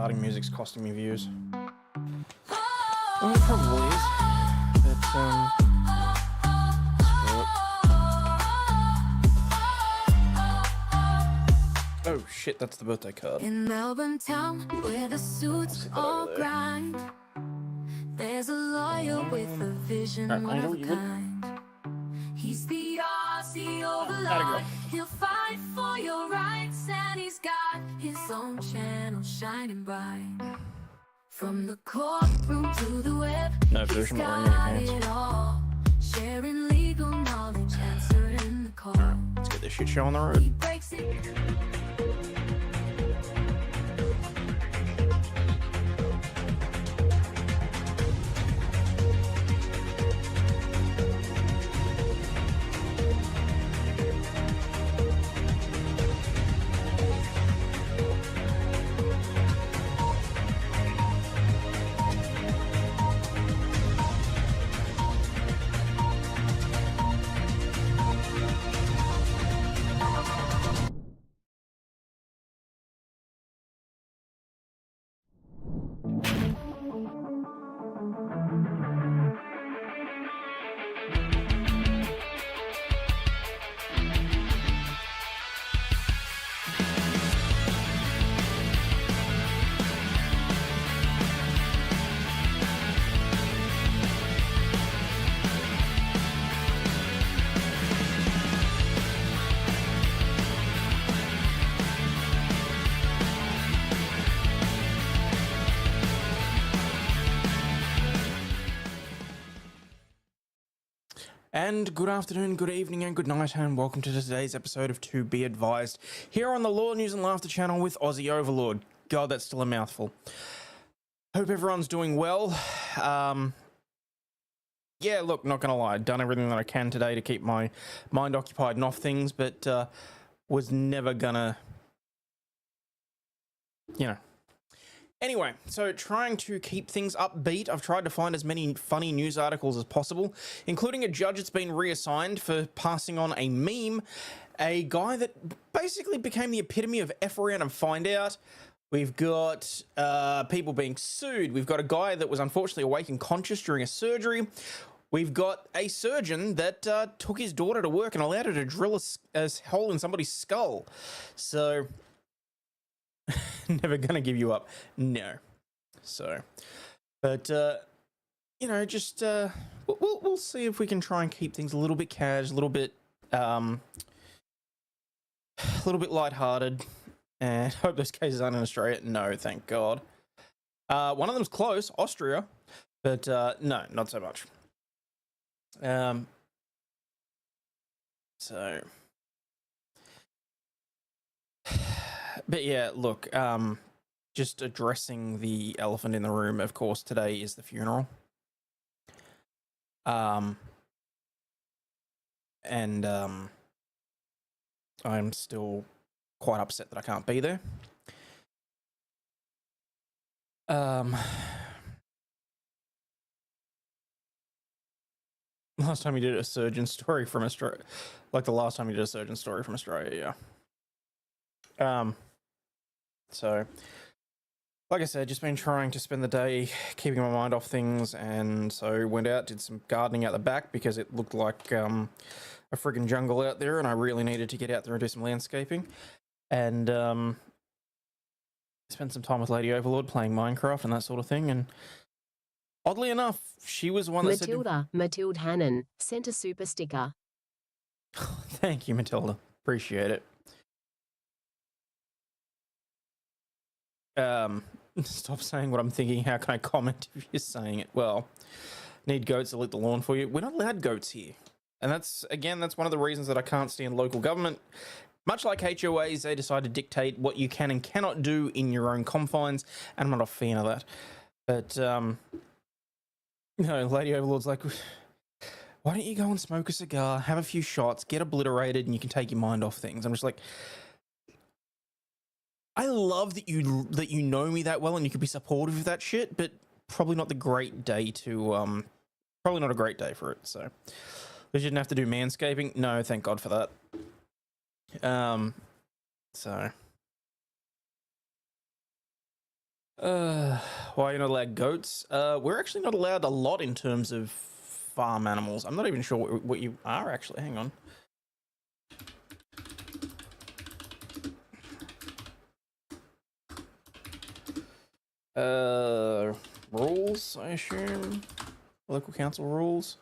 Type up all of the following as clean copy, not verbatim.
starting music's costing me views. Well, it probably is. But, oh shit, that's the birthday card. In Melbourne town, where the suits all grind, there's a lawyer with a vision one of a kind. He's the Aussie Overlaw'd. He'll fight for your rights, and he's got his own channel shining bright. From the courtroom to the web, he's got it all. Sharing legal knowledge, answering the call. Let's get this shit show on the road. He breaks it. And good afternoon, good evening, and good night, and welcome to today's episode of To Be Advised, here on the Law, News and Laughter channel with Aussie Overlaw'd. God, that's still a mouthful. Hope everyone's doing well. Yeah, look, not gonna lie, done everything that I can today to keep my mind occupied and off things, but was never gonna, you know. Anyway, so trying to keep things upbeat, I've tried to find as many funny news articles as possible, including a judge that's been reassigned for passing on a meme, a guy that basically became the epitome of F around and find out. We've got people being sued. We've got a guy that was unfortunately awake and conscious during a surgery. We've got a surgeon that took his daughter to work and allowed her to drill a hole in somebody's skull. So... never gonna give you up, no. So, but you know, just we'll see if we can try and keep things a little bit cash, a little bit lighthearted, and hope those cases aren't in Australia. No, thank God. One of them's close, Austria, but no, not so much. So. But yeah, look, just addressing the elephant in the room, of course, today is the funeral. And I'm still quite upset that I can't be there. Last time you did a surgeon story from Australia, like the last time you did a surgeon story from Australia, yeah. So, like I said, just been trying to spend the day keeping my mind off things, and so went out, did some gardening out the back because it looked like a friggin' jungle out there, and I really needed to get out there and do some landscaping. And spent some time with Lady Overlaw'd playing Minecraft and that sort of thing, and oddly enough, she was one that Matilda Hannon sent a super sticker. Thank you, Matilda. Appreciate it. Stop saying what I'm thinking. How can I comment if you're saying it? Well, need goats to lick the lawn for you. We're not allowed goats here. And that's one of the reasons that I can't stand local government. Much like HOAs, they decide to dictate what you can and cannot do in your own confines, and I'm not a fan of that. But, no, Lady Overlaw'd's like, why don't you go and smoke a cigar, have a few shots, get obliterated, and you can take your mind off things. I'm just like... I love that you know me that well and you could be supportive of that shit, but probably not the great day to probably not a great day for it. So we didn't have to do manscaping. No, thank God for that. So Why are you not allowed goats? We're actually not allowed a lot in terms of farm animals. I'm not even sure what you are actually. Hang on. Rules, I assume. Local council rules.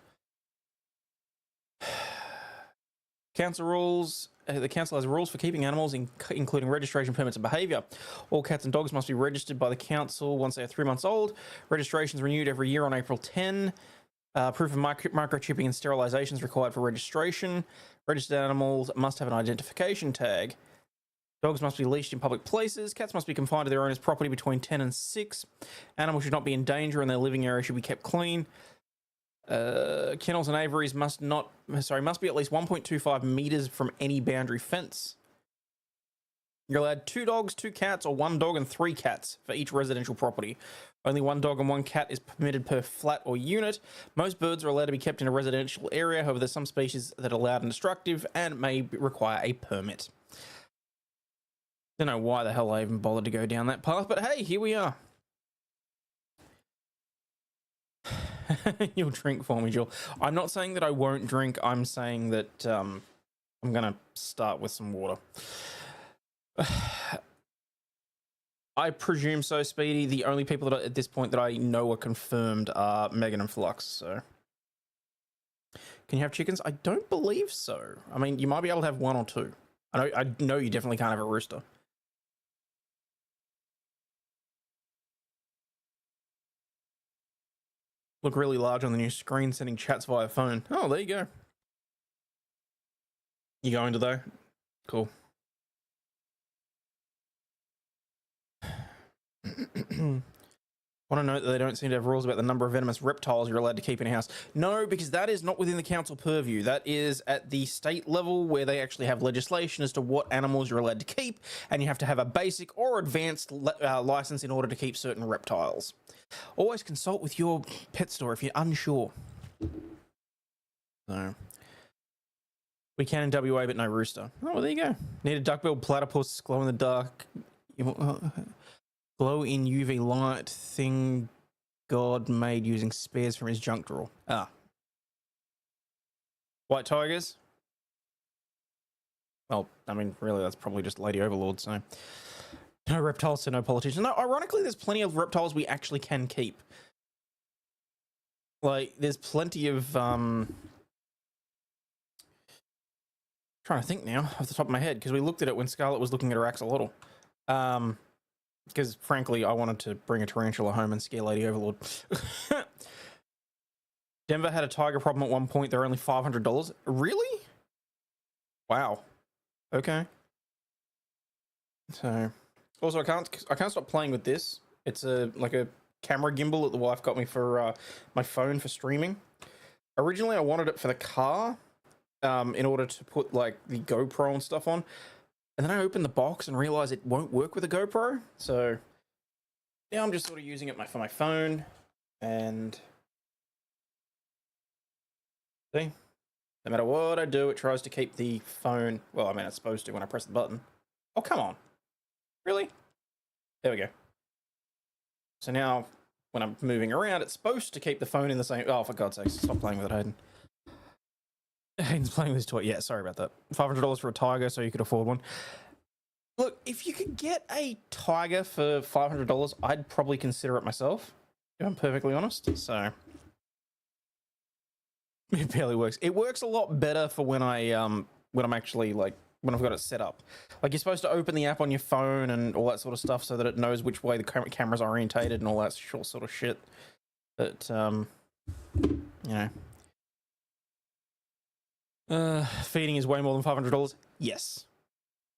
Council rules. The council has rules for keeping animals, including registration, permits, and behaviour. All cats and dogs must be registered by the council once they are 3 months old. Registration is renewed every year on April 10. Proof of microchipping and sterilisation is required for registration. Registered animals must have an identification tag. Dogs must be leashed in public places. Cats must be confined to their owner's property between 10 and 6. Animals should not be in danger and their living area should be kept clean. Kennels and aviaries must be at least 1.25 meters from any boundary fence. You're allowed 2 dogs, 2 cats, or 1 dog and 3 cats for each residential property. Only 1 dog and 1 cat is permitted per flat or unit. Most birds are allowed to be kept in a residential area. However, there's some species that are loud and destructive and may require a permit. Don't know why the hell I even bothered to go down that path, but hey, here we are. You'll drink for me, Jill. I'm not saying that I won't drink. I'm saying that I'm going to start with some water. I presume so, Speedy. The only people that at this point that I know are confirmed are Megan and Flux. So, can you have chickens? I don't believe so. I mean, you might be able to have 1 or 2. I know you definitely can't have a rooster. Look really large on the new screen, sending chats via phone. Oh, there you go. You going to though? Cool. Want to note that they don't seem to have rules about the number of venomous reptiles you're allowed to keep in a house. No, because that is not within the council purview. That is at the state level where they actually have legislation as to what animals you're allowed to keep, and you have to have a basic or advanced license in order to keep certain reptiles. Always consult with your pet store if you're unsure. So, we can in WA, but no rooster. Oh, well, there you go. Need a duck-billed platypus, glow in the dark. Glow in UV light thing God made using spares from his junk drawer. Ah. White tigers? Well, I mean, really, that's probably just Lady Overlaw'd, so. No reptiles, so no politicians. No, ironically, there's plenty of reptiles we actually can keep. Like, there's plenty of, trying to think now, off the top of my head, because we looked at it when Scarlett was looking at her axolotl. Because frankly, I wanted to bring a tarantula home and scare Lady Overlaw'd. Denver had a tiger problem at one point. They're only $500. Really? Wow. Okay. So, also I can't stop playing with this. It's like a camera gimbal that the wife got me for my phone for streaming. Originally, I wanted it for the car, in order to put like the GoPro and stuff on. And then I opened the box and realized it won't work with a GoPro. So now I'm just sort of using it for my phone. And see, no matter what I do, it tries to keep the phone. Well, I mean, it's supposed to when I press the button. Oh, come on. Really? There we go. So now when I'm moving around, it's supposed to keep the phone in the same. Oh, for God's sake, stop playing with it, Hayden. Hayden's playing with his toy. Yeah, sorry about that. $500 for a tiger so you could afford one. Look, if you could get a tiger for $500, I'd probably consider it myself, if I'm perfectly honest. So it barely works. It works a lot better for when I'm actually like when I've got it set up. Like you're supposed to open the app on your phone and all that sort of stuff so that it knows which way the camera's orientated and all that sort of shit. But you know. Feeding is way more than $500. Yes.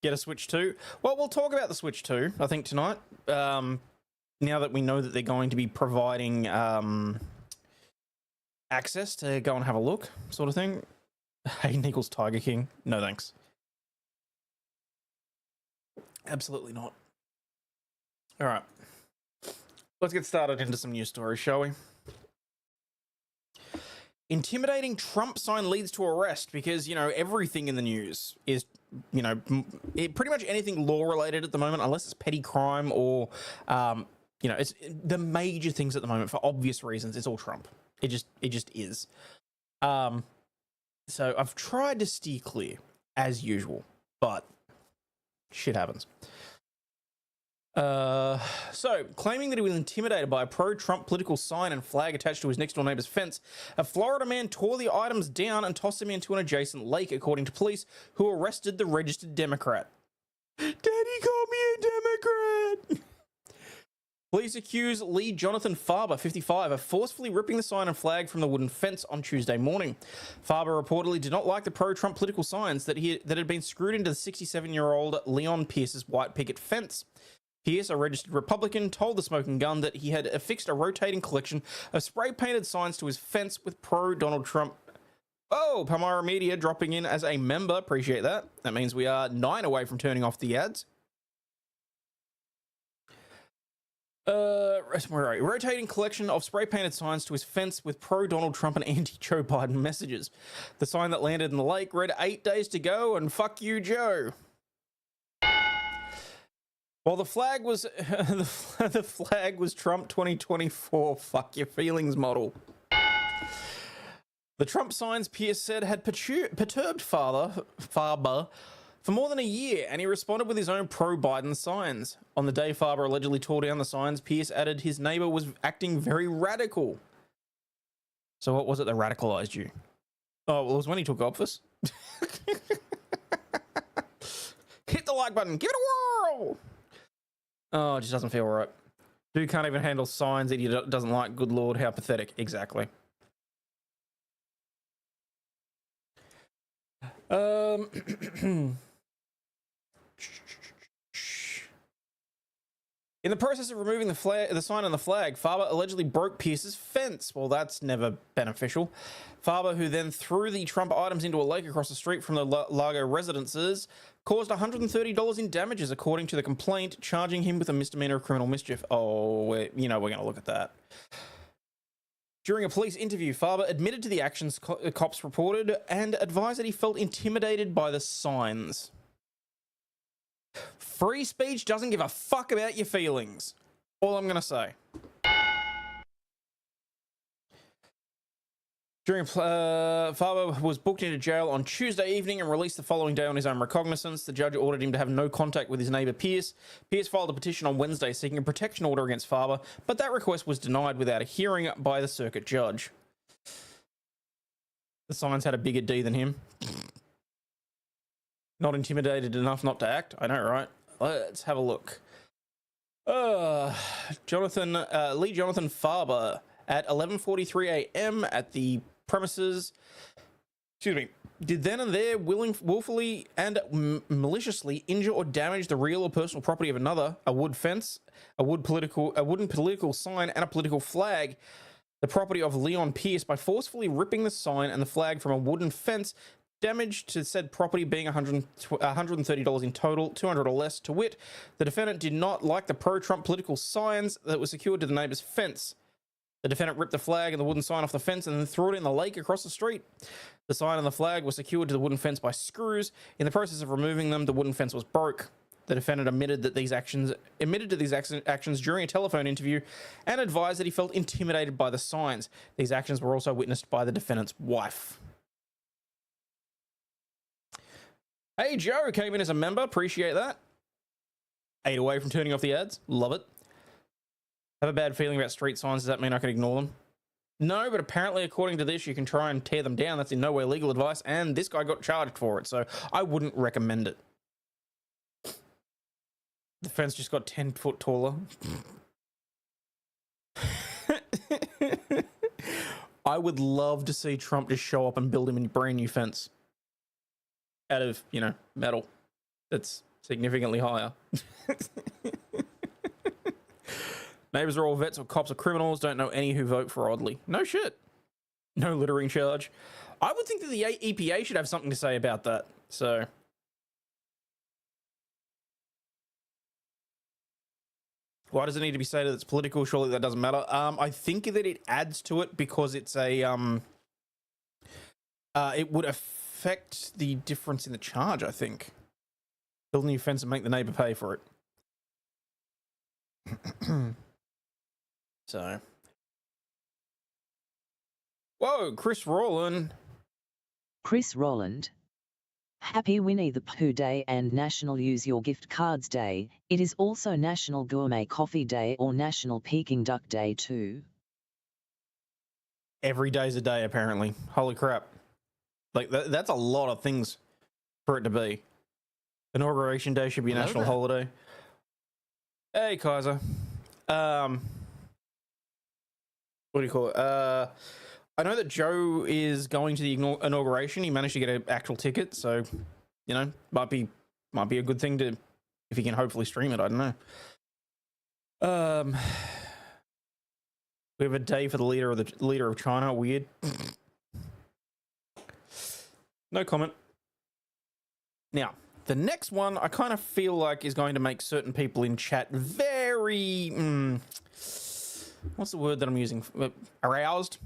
Get a Switch 2. Well, we'll talk about the Switch 2, I think, tonight. Now that we know that they're going to be providing access to go and have a look, sort of thing. Hayden equals Tiger King. No thanks. Absolutely not. All right. Let's get started into some news stories, shall we? Intimidating Trump sign leads to arrest because, you know, everything in the news is, you know, pretty much anything law related at the moment, unless it's petty crime or you know, it's the major things at the moment for obvious reasons. It's all Trump. It just is. So I've tried to steer clear as usual, but shit happens. So, claiming that he was intimidated by a pro-Trump political sign and flag attached to his next-door neighbor's fence, a Florida man tore the items down and tossed them into an adjacent lake, according to police, who arrested the registered Democrat. Daddy called me a Democrat! Police accuse Lee Jonathan Farber, 55, of forcefully ripping the sign and flag from the wooden fence on Tuesday morning. Farber reportedly did not like the pro-Trump political signs that had been screwed into the 67-year-old Leon Pierce's white picket fence. Pierce, a registered Republican, told the Smoking Gun that he had affixed a rotating collection of spray-painted signs to his fence with pro-Donald Trump. Oh, Palmyra Media dropping in as a member. Appreciate that. That means we are 9 away from turning off the ads. Where are we? Rotating collection of spray-painted signs to his fence with pro-Donald Trump and anti-Joe Biden messages. The sign that landed in the lake read 8 days to go and fuck you, Joe. While the flag was the flag was Trump 2024 fuck your feelings model. The Trump signs, Pierce said, had perturbed Farber for more than a year, and he responded with his own pro-Biden signs. On the day Farber allegedly tore down the signs, Pierce added his neighbor was acting very radical. So what was it that radicalized you? Oh, well, it was when he took office. Hit the like button. Give it a whirl. Oh, it just doesn't feel right. Dude can't even handle signs that he doesn't like. Good Lord, how pathetic. Exactly. In the process of removing the sign on the flag, Farber allegedly broke Pierce's fence. Well, that's never beneficial. Farber, who then threw the Trump items into a lake across the street from the Largo residences, caused $130 in damages, according to the complaint, charging him with a misdemeanor of criminal mischief. Oh, we're going to look at that. During a police interview, Farber admitted to the actions cops reported and advised that he felt intimidated by the signs. Free speech doesn't give a fuck about your feelings. All I'm going to say. Farber was booked into jail on Tuesday evening and released the following day on his own recognizance. The judge ordered him to have no contact with his neighbor Pierce. Pierce filed a petition on Wednesday seeking a protection order against Farber, but that request was denied without a hearing by the circuit judge. The signs had a bigger D than him. Not intimidated enough not to act? I know, right? Let's have a look. Lee Jonathan Farber at 11:43 a.m. at the premises, did then and there willfully and maliciously injure or damage the real or personal property of another, a wood fence, a wooden political sign, and a political flag, the property of Leon Pierce, by forcefully ripping the sign and the flag from a wooden fence. Damage to said property being $130 in total, $200 or less. To wit, the defendant did not like the pro-Trump political signs that were secured to the neighbor's fence. The defendant ripped the flag and the wooden sign off the fence and then threw it in the lake across the street. The sign and the flag were secured to the wooden fence by screws. In the process of removing them, the wooden fence was broke. The defendant admitted to these actions during a telephone interview and advised that he felt intimidated by the signs. These actions were also witnessed by the defendant's wife. Hey, Joe came in as a member. Appreciate that. 8 away from turning off the ads. Love it. Have a bad feeling about street signs. Does that mean I can ignore them? No, but apparently, according to this, you can try and tear them down. That's in no way legal advice, and this guy got charged for it, so I wouldn't recommend it. The fence just got 10 foot taller. I would love to see Trump just show up and build him a brand new fence. Out of, metal that's significantly higher. Neighbors are all vets or cops or criminals. Don't know any who vote for Oddly. No shit. No littering charge. I would think that the EPA should have something to say about that. So. Why does it need to be stated that it's political? Surely that doesn't matter. I think that it adds to it because it's a, it would affect the difference in the charge, I think. Build a new fence and make the neighbor pay for it. So, whoa, Chris Rowland. Chris Rowland. Happy Winnie the Pooh Day and National Use Your Gift Cards Day. It is also National Gourmet Coffee Day or National Peking Duck Day too. Every day's a day, apparently. Holy crap. Like, that's a lot of things for it to be. Inauguration Day should be a national holiday. Hey, Kaiser. What do you call it? I know that Joe is going to the inauguration. He managed to get an actual ticket, so, you know, might be a good thing to, if he can hopefully stream it. I don't know. We have a day for the leader of China. Weird. No comment. Now, the next one I kind of feel like is going to make certain people in chat very what's the word that I'm using? Aroused.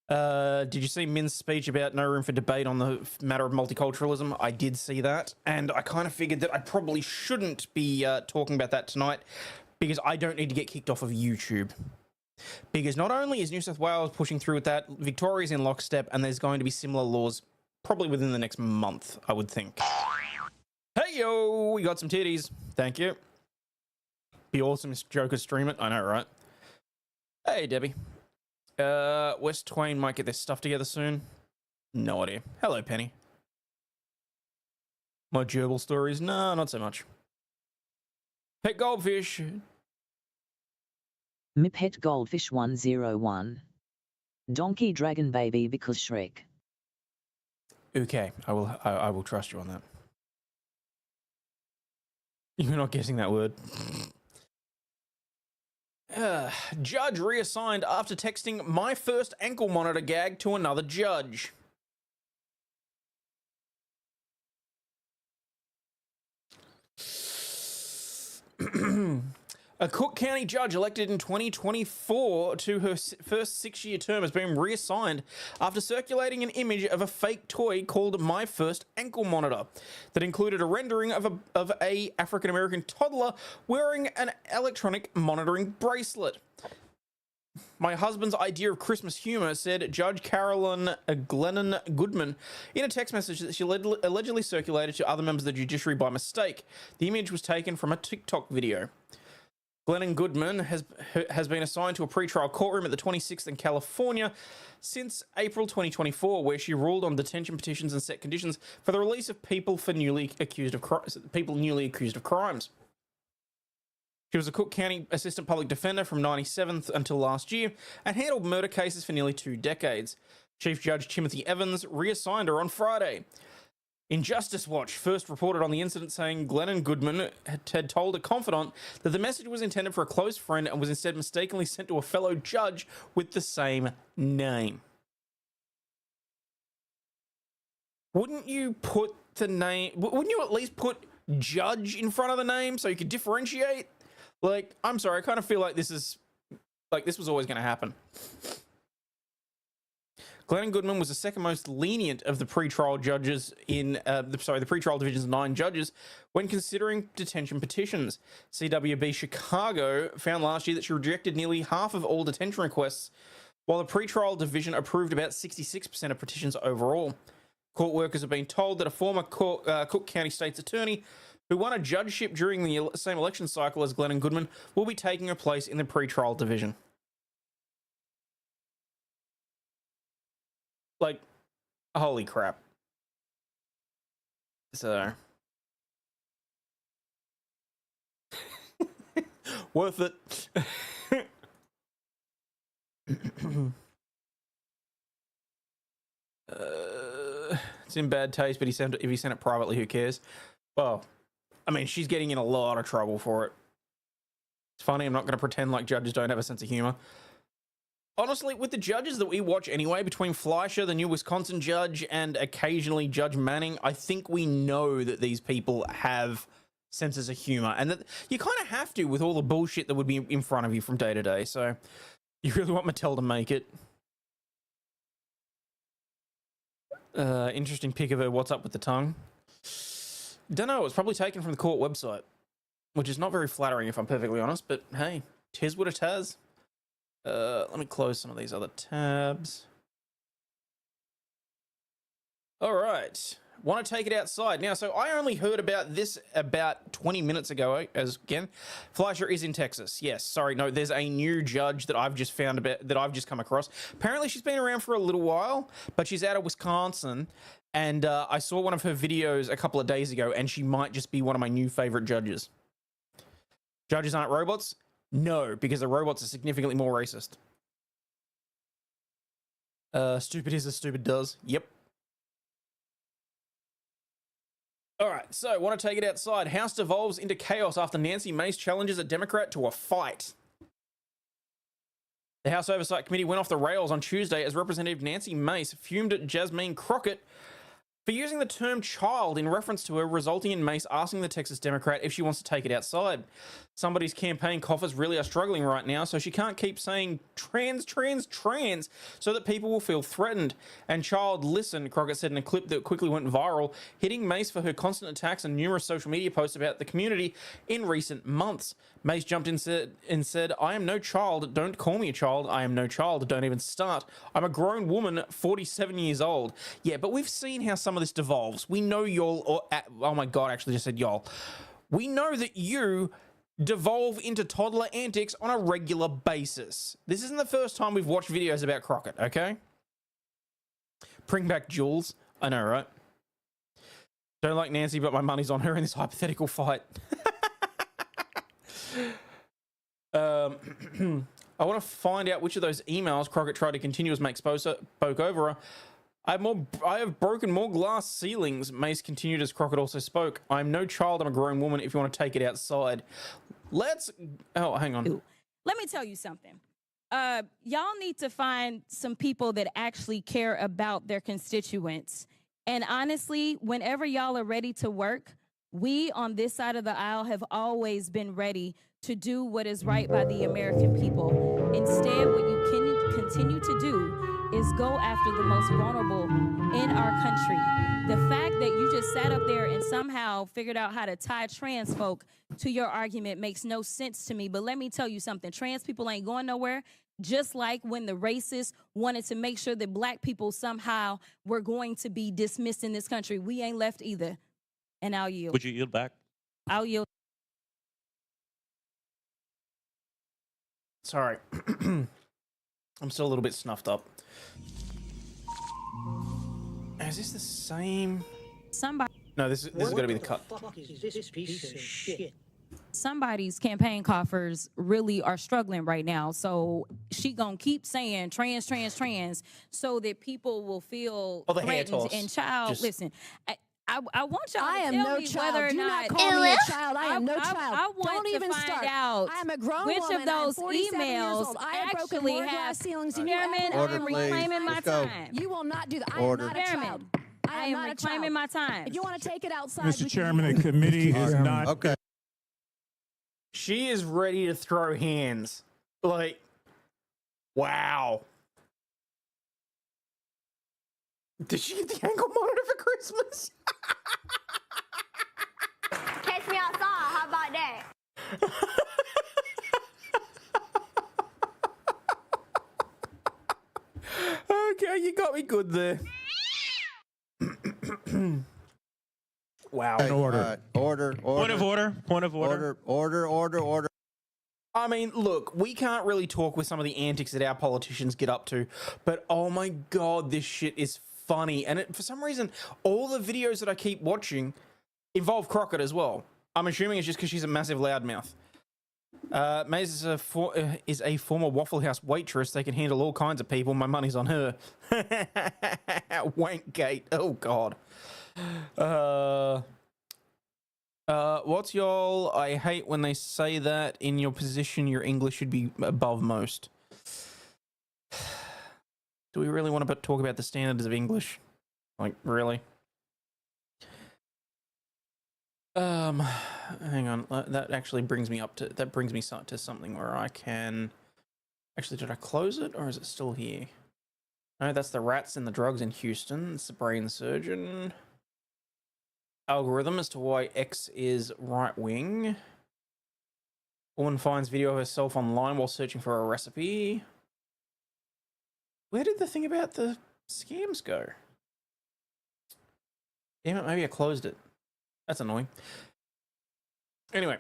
Did you see Min's speech about no room for debate on the matter of multiculturalism? I did see that, and I kind of figured that I probably shouldn't be talking about that tonight because I don't need to get kicked off of YouTube. Because not only is New South Wales pushing through with that, Victoria's in lockstep, and there's going to be similar laws probably within the next month, I would think. Hey, yo, we got some titties. Thank you. Be awesome if Joker stream it. I know, right? Hey, Debbie. West Twain might get their stuff together soon. No idea. Hello, Penny. My gerbil stories? No, not so much. Pet goldfish. Me Pet Goldfish 101. Donkey Dragon Baby because Shrek. Okay, I will trust you on that. You're not guessing that word. Judge reassigned after texting my first ankle monitor gag to another judge. A Cook County judge elected in 2024 to her first 6-year term has been reassigned after circulating an image of a fake toy called My First Ankle Monitor that included a rendering of a African-American toddler wearing an electronic monitoring bracelet. My husband's idea of Christmas humor, said Judge Carolyn Glennon Goodman in a text message that she allegedly circulated to other members of the judiciary by mistake. The image was taken from a TikTok video. Glennon Goodman has been assigned to a pretrial courtroom at the 26th in California since April 2024, where she ruled on detention petitions and set conditions for the release of people newly accused of crimes. She was a Cook County Assistant Public Defender from 97th until last year and handled murder cases for nearly 2 decades. Chief Judge Timothy Evans reassigned her on Friday. Injustice Watch first reported on the incident, saying Glennon Goodman had told a confidant that the message was intended for a close friend and was instead mistakenly sent to a fellow judge with the same name. Wouldn't you put the name... Wouldn't you at least put judge in front of the name so you could differentiate? Like, I'm sorry, I kind of feel like this is... Like, this was always going to happen. Glennon Goodman was the second most lenient of the pretrial judges in, the pretrial division's 9 judges when considering detention petitions. CWB Chicago found last year that she rejected nearly half of all detention requests, while the pretrial division approved about 66% of petitions overall. Court workers have been told that a former Cook County State's attorney who won a judgeship during the same election cycle as Glennon Goodman will be taking her place in the pretrial division. Like, holy crap. So. Worth it. It's in bad taste, but if he sent it privately, who cares? Well, I mean, she's getting in a lot of trouble for it. It's funny, I'm not going to pretend like judges don't have a sense of humor. Honestly, with the judges that we watch anyway, between Fleischer, the new Wisconsin judge, and occasionally Judge Manning, I think we know that these people have senses of humor, and that you kind of have to with all the bullshit that would be in front of you from day to day. So you really want Mattel to make it. Interesting pic of her. What's up with the tongue? Don't know. It's probably taken from the court website, which is not very flattering if I'm perfectly honest, but hey, tis what it has. Let me close some of these other tabs. All right. Want to take it outside. Now, so I only heard about this about 20 minutes ago, as again, Fleischer is in Texas. Yes, sorry, no, there's a new judge that I've just found about, that I've just come across. Apparently she's been around for a little while, but she's out of Wisconsin, and I saw one of her videos a couple of days ago, and she might just be one of my new favorite judges. Judges aren't robots? No, because the robots are significantly more racist. Stupid is as stupid does. Yep. All right, so want to take it outside. House devolves into chaos after Nancy Mace challenges a Democrat to a fight. The House Oversight Committee went off the rails on Tuesday as Representative Nancy Mace fumed at Jasmine Crockett for using the term child in reference to her, resulting in Mace asking the Texas Democrat if she wants to take it outside. Somebody's campaign coffers really are struggling right now, so she can't keep saying trans, trans, trans, so that people will feel threatened. And child, listen, Crockett said in a clip that quickly went viral, hitting Mace for her constant attacks and numerous social media posts about the community in recent months. Mace jumped in and said, I am no child, don't call me a child, I am no child, don't even start. I'm a grown woman, 47 years old. Yeah, but we've seen how some of this devolves. We know y'all, oh my God, I actually just said y'all. We know that you devolve into toddler antics on a regular basis. This isn't the first time we've watched videos about Crockett, okay? Bring back Jules. I know, right? Don't like Nancy, but my money's on her in this hypothetical fight. I want to find out which of those emails Crockett tried to continue as Make spoke over her. I have broken more glass ceilings, Mace continued as Crockett also spoke. I'm no child, I'm a grown woman if you want to take it outside. Oh, hang on. Let me tell you something. Y'all need to find some people that actually care about their constituents. And honestly, whenever y'all are ready to work, we on this side of the aisle have always been ready to do what is right by the American people. Instead, what you can continue to do is go after the most vulnerable in our country. The fact that you just sat up there and somehow figured out how to tie trans folk to your argument makes no sense to me. But let me tell you something. Trans people ain't going nowhere. Just like when the racists wanted to make sure that black people somehow were going to be dismissed in this country. We ain't left either. And I'll yield. Would you yield back? I'll yield. Sorry. I'm still a little bit snuffed up. Is this the same? Somebody. No, this is going to be the cut. Fuck is this piece of shit? Somebody's campaign coffers really are struggling right now. So she gonna keep saying trans, trans, trans, so that people will feel threatened. And child, listen, I want y'all to tell me whether or not. Do not call me a child. I am no child. I want Don't to even find start. out I am a grown which woman. of those I am 47 years emails old. I have broken actually more have. glass ceilings than you Chairman, ever I will. am reclaiming my time. You will not do that. I Order. am not a Chairman, child. I am not a reclaiming child. my time. If you want to take it outside, Mr. Chairman, the committee is not. Okay. She is ready to throw hands. Like, wow. Did she get the ankle monitor for Christmas? Catch me outside. How about that? Okay, you got me good there. Wow. Order. Order. Point of order. Point of order. Order. I mean, look, we can't really talk with some of the antics that our politicians get up to, but oh my God, this shit is funny. And for some reason, all the videos that I keep watching involve Crockett as well. I'm assuming it's just because she's a massive loudmouth. Maze is a former Waffle House waitress. They can handle all kinds of people. My money's on her. Wankgate. Oh, God. What's y'all? I hate when they say that. In your position, your English should be above most. Do we really want to talk about the standards of English? Like, really? Hang on. That actually brings me up to, to something where I can, actually, did I close it or is it still here? No, that's the rats and the drugs in Houston. It's the brain surgeon. Algorithm as to why X is right wing. Woman finds video of herself online while searching for a recipe. Where did the thing about the scams go? Damn it, maybe I closed it. That's annoying. Anyway,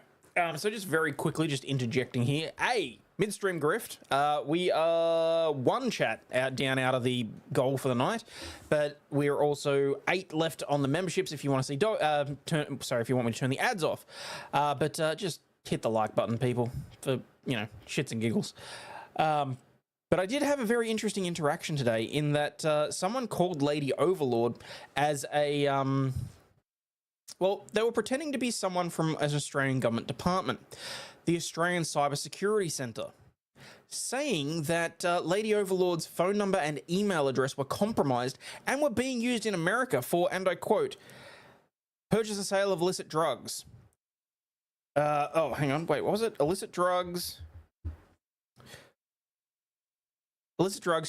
so just very quickly, just interjecting here. Hey, midstream grift. We are one chat down out of the goal for the night, but we're also 8 left on the memberships. If you want to see, if you want me to turn the ads off, but just hit the like button, people, for shits and giggles. But I did have a very interesting interaction today in that someone called Lady Overlaw'd as a well, they were pretending to be someone from an Australian government department, the Australian Cybersecurity Centre, saying that Lady Overlaw'd's phone number and email address were compromised and were being used in America for, and I quote, purchase and sale of illicit drugs. Oh, hang on. Wait, what was it? Illicit drugs,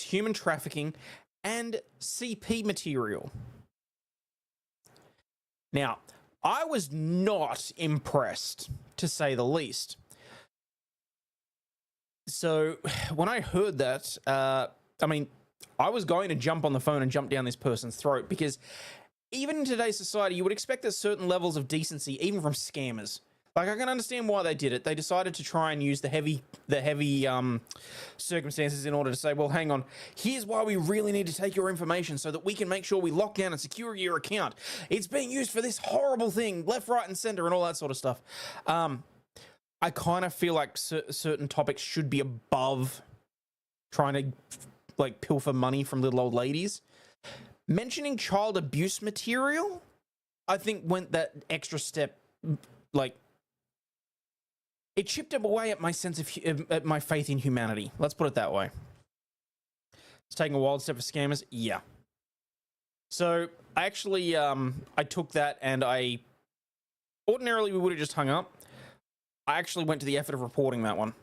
human trafficking, and CP material. Now, I was not impressed, to say the least. So when I heard that, I was going to jump on the phone and jump down this person's throat, because even in today's society, you would expect there's certain levels of decency, even from scammers. Like, I can understand why they did it. They decided to try and use the heavy circumstances in order to say, well, hang on, here's why we really need to take your information so that we can make sure we lock down and secure your account. It's being used for this horrible thing, left, right, and center, and all that sort of stuff. I kind of feel like certain topics should be above trying to, like, pilfer money from little old ladies. Mentioning child abuse material, I think went that extra step, like, it chipped away at my sense of at my faith in humanity. Let's put it that way. It's taking a wild step for scammers. Yeah. So I actually, I took that and ordinarily we would have just hung up. I actually went to the effort of reporting that one.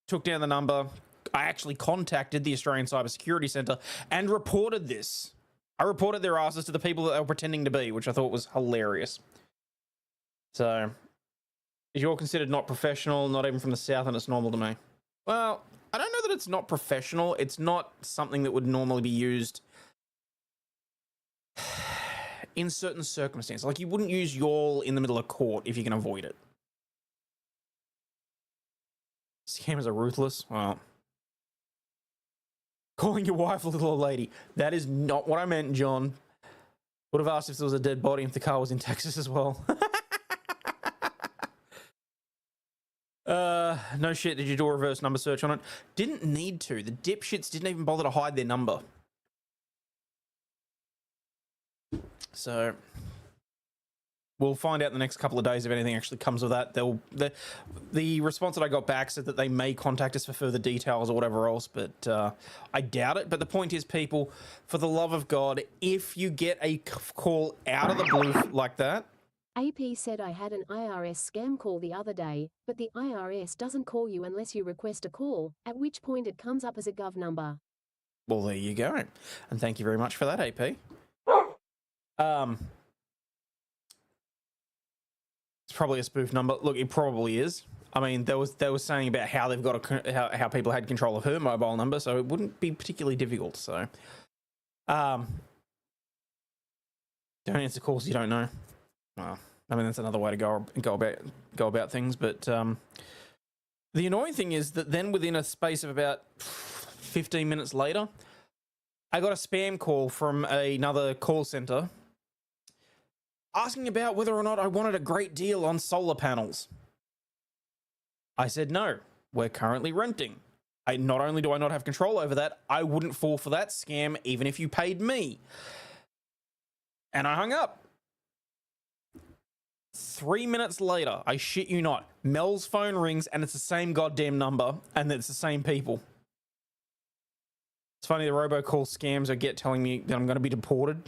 Took down the number. I actually contacted the Australian Cybersecurity Centre and reported this. I reported their asses to the people that they were pretending to be, which I thought was hilarious. So, is you're considered not professional, not even from the South, and it's normal to me? Well, I don't know that it's not professional. It's not something that would normally be used in certain circumstances. Like, you wouldn't use y'all in the middle of court if you can avoid it. Scammers are ruthless. Well, calling your wife a little old lady. That is not what I meant, John. Would have asked if there was a dead body if the car was in Texas as well. No shit, did you do a reverse number search on it? Didn't need to. The dipshits didn't even bother to hide their number. So, we'll find out in the next couple of days if anything actually comes of that. The response that I got back said that they may contact us for further details or whatever else, but I doubt it. But the point is, people, for the love of God, if you get a call out of the blue like that... AP said I had an IRS scam call the other day, but the IRS doesn't call you unless you request a call, at which point it comes up as a gov number. Well, there you go. And thank you very much for that, AP. It's probably a spoof number. Look, it probably is. I mean, they was saying about how they've got how people had control of her mobile number, so it wouldn't be particularly difficult. So, don't answer calls you don't know. Well, I mean, that's another way to go about things. But the annoying thing is that then within a space of about 15 minutes later, I got a spam call from another call center asking about whether or not I wanted a great deal on solar panels. I said, no, we're currently renting. Not only do I not have control over that, I wouldn't fall for that scam even if you paid me. And I hung up. 3 minutes later, I shit you not, Mel's phone rings and it's the same goddamn number and it's the same people. It's funny, the robocall scams I get telling me that I'm going to be deported.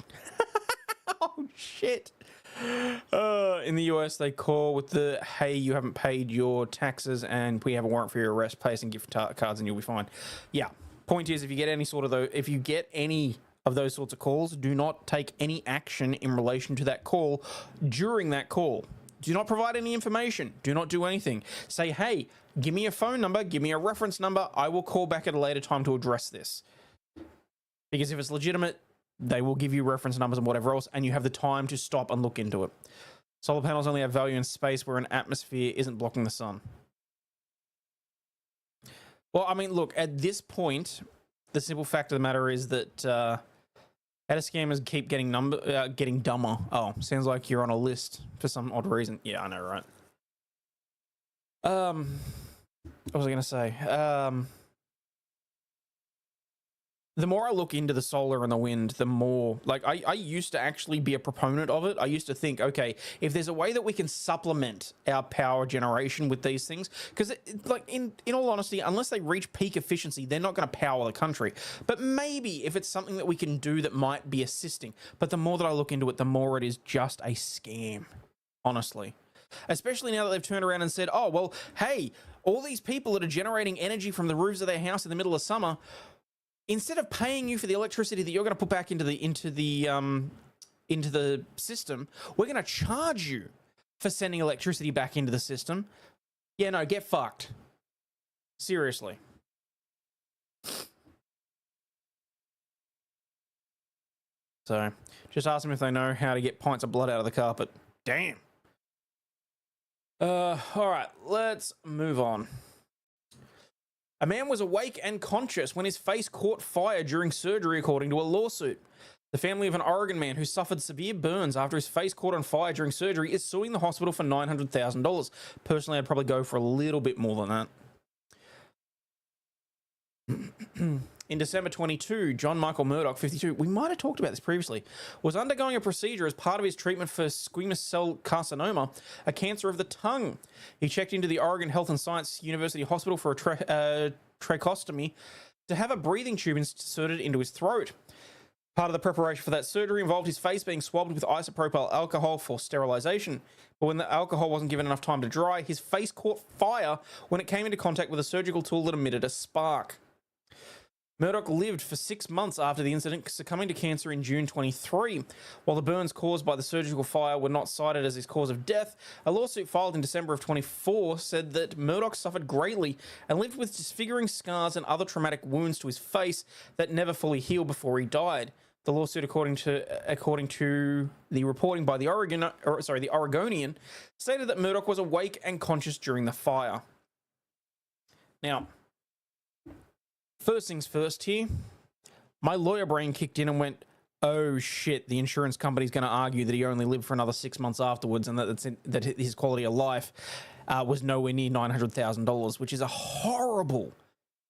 Oh, shit. In the US, they call with the, hey, you haven't paid your taxes and we have a warrant for your arrest, pay us in gift cards and you'll be fine. Yeah. Point is, if you get any of those sorts of calls, do not take any action in relation to that call during that call. Do not provide any information. Do not do anything. Say, hey, give me a phone number, give me a reference number. I will call back at a later time to address this. Because if it's legitimate, they will give you reference numbers and whatever else, and you have the time to stop and look into it. Solar panels only have value in space where an atmosphere isn't blocking the sun. Well, I mean, look, at this point, the simple fact of the matter is that how do scammers keep getting dumber? Oh, sounds like you're on a list for some odd reason. Yeah, I know, right? What was I going to say? The more I look into the solar and the wind, the more, like, I used to actually be a proponent of it. I used to think, okay, if there's a way that we can supplement our power generation with these things, because, like, in all honesty, unless they reach peak efficiency, they're not going to power the country. But maybe if it's something that we can do that might be assisting. But the more that I look into it, the more it is just a scam, honestly. Especially now that they've turned around and said, oh, well, hey, all these people that are generating energy from the roofs of their house in the middle of summer, instead of paying you for the electricity that you're going to put back into the system, we're going to charge you for sending electricity back into the system. Yeah, no, get fucked. Seriously. So, just ask them if they know how to get pints of blood out of the carpet. Damn. All right, let's move on. A man was awake and conscious when his face caught fire during surgery, according to a lawsuit. The family of an Oregon man who suffered severe burns after his face caught on fire during surgery is suing the hospital for $900,000. Personally, I'd probably go for a little bit more than that. In December 22, John Michael Murdoch, 52, we might have talked about this previously, was undergoing a procedure as part of his treatment for squamous cell carcinoma, a cancer of the tongue. He checked into the Oregon Health and Science University Hospital for a tracheostomy to have a breathing tube inserted into his throat. Part of the preparation for that surgery involved his face being swabbed with isopropyl alcohol for sterilization. But when the alcohol wasn't given enough time to dry, his face caught fire when it came into contact with a surgical tool that emitted a spark. Murdoch lived for 6 months after the incident, succumbing to cancer in June 23. While the burns caused by the surgical fire were not cited as his cause of death, a lawsuit filed in December of 24 said that Murdoch suffered greatly and lived with disfiguring scars and other traumatic wounds to his face that never fully healed before he died. The lawsuit, according to the reporting by the Oregonian, stated that Murdoch was awake and conscious during the fire. Now, first things first here, my lawyer brain kicked in and went, oh shit, the insurance company's going to argue that he only lived for another 6 months afterwards and that his quality of life was nowhere near $900,000, which is a horrible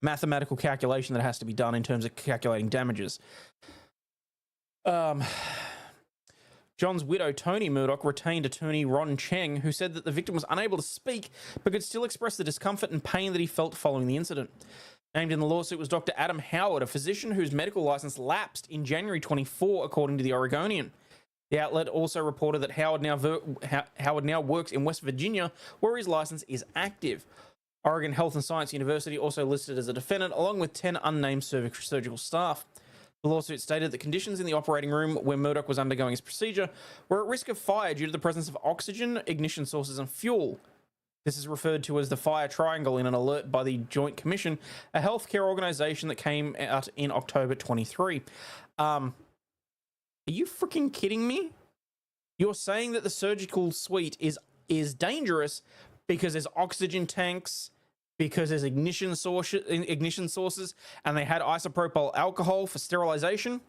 mathematical calculation that has to be done in terms of calculating damages. John's widow, Toni Murdoch, retained attorney Ron Cheng, who said that the victim was unable to speak but could still express the discomfort and pain that he felt following the incident. Named in the lawsuit was Dr. Adam Howard, a physician whose medical license lapsed in January 24, according to the Oregonian. The outlet also reported that Howard now works in West Virginia, where his license is active. Oregon Health and Science University also listed as a defendant, along with 10 unnamed surgical staff. The lawsuit stated that conditions in the operating room where Murdoch was undergoing his procedure were at risk of fire due to the presence of oxygen, ignition sources, and fuel. This is referred to as the Fire Triangle in an alert by the Joint Commission, a healthcare organization that came out in October 23. Are you freaking kidding me? You're saying that the surgical suite is dangerous because there's oxygen tanks, because there's ignition sources, and they had isopropyl alcohol for sterilization?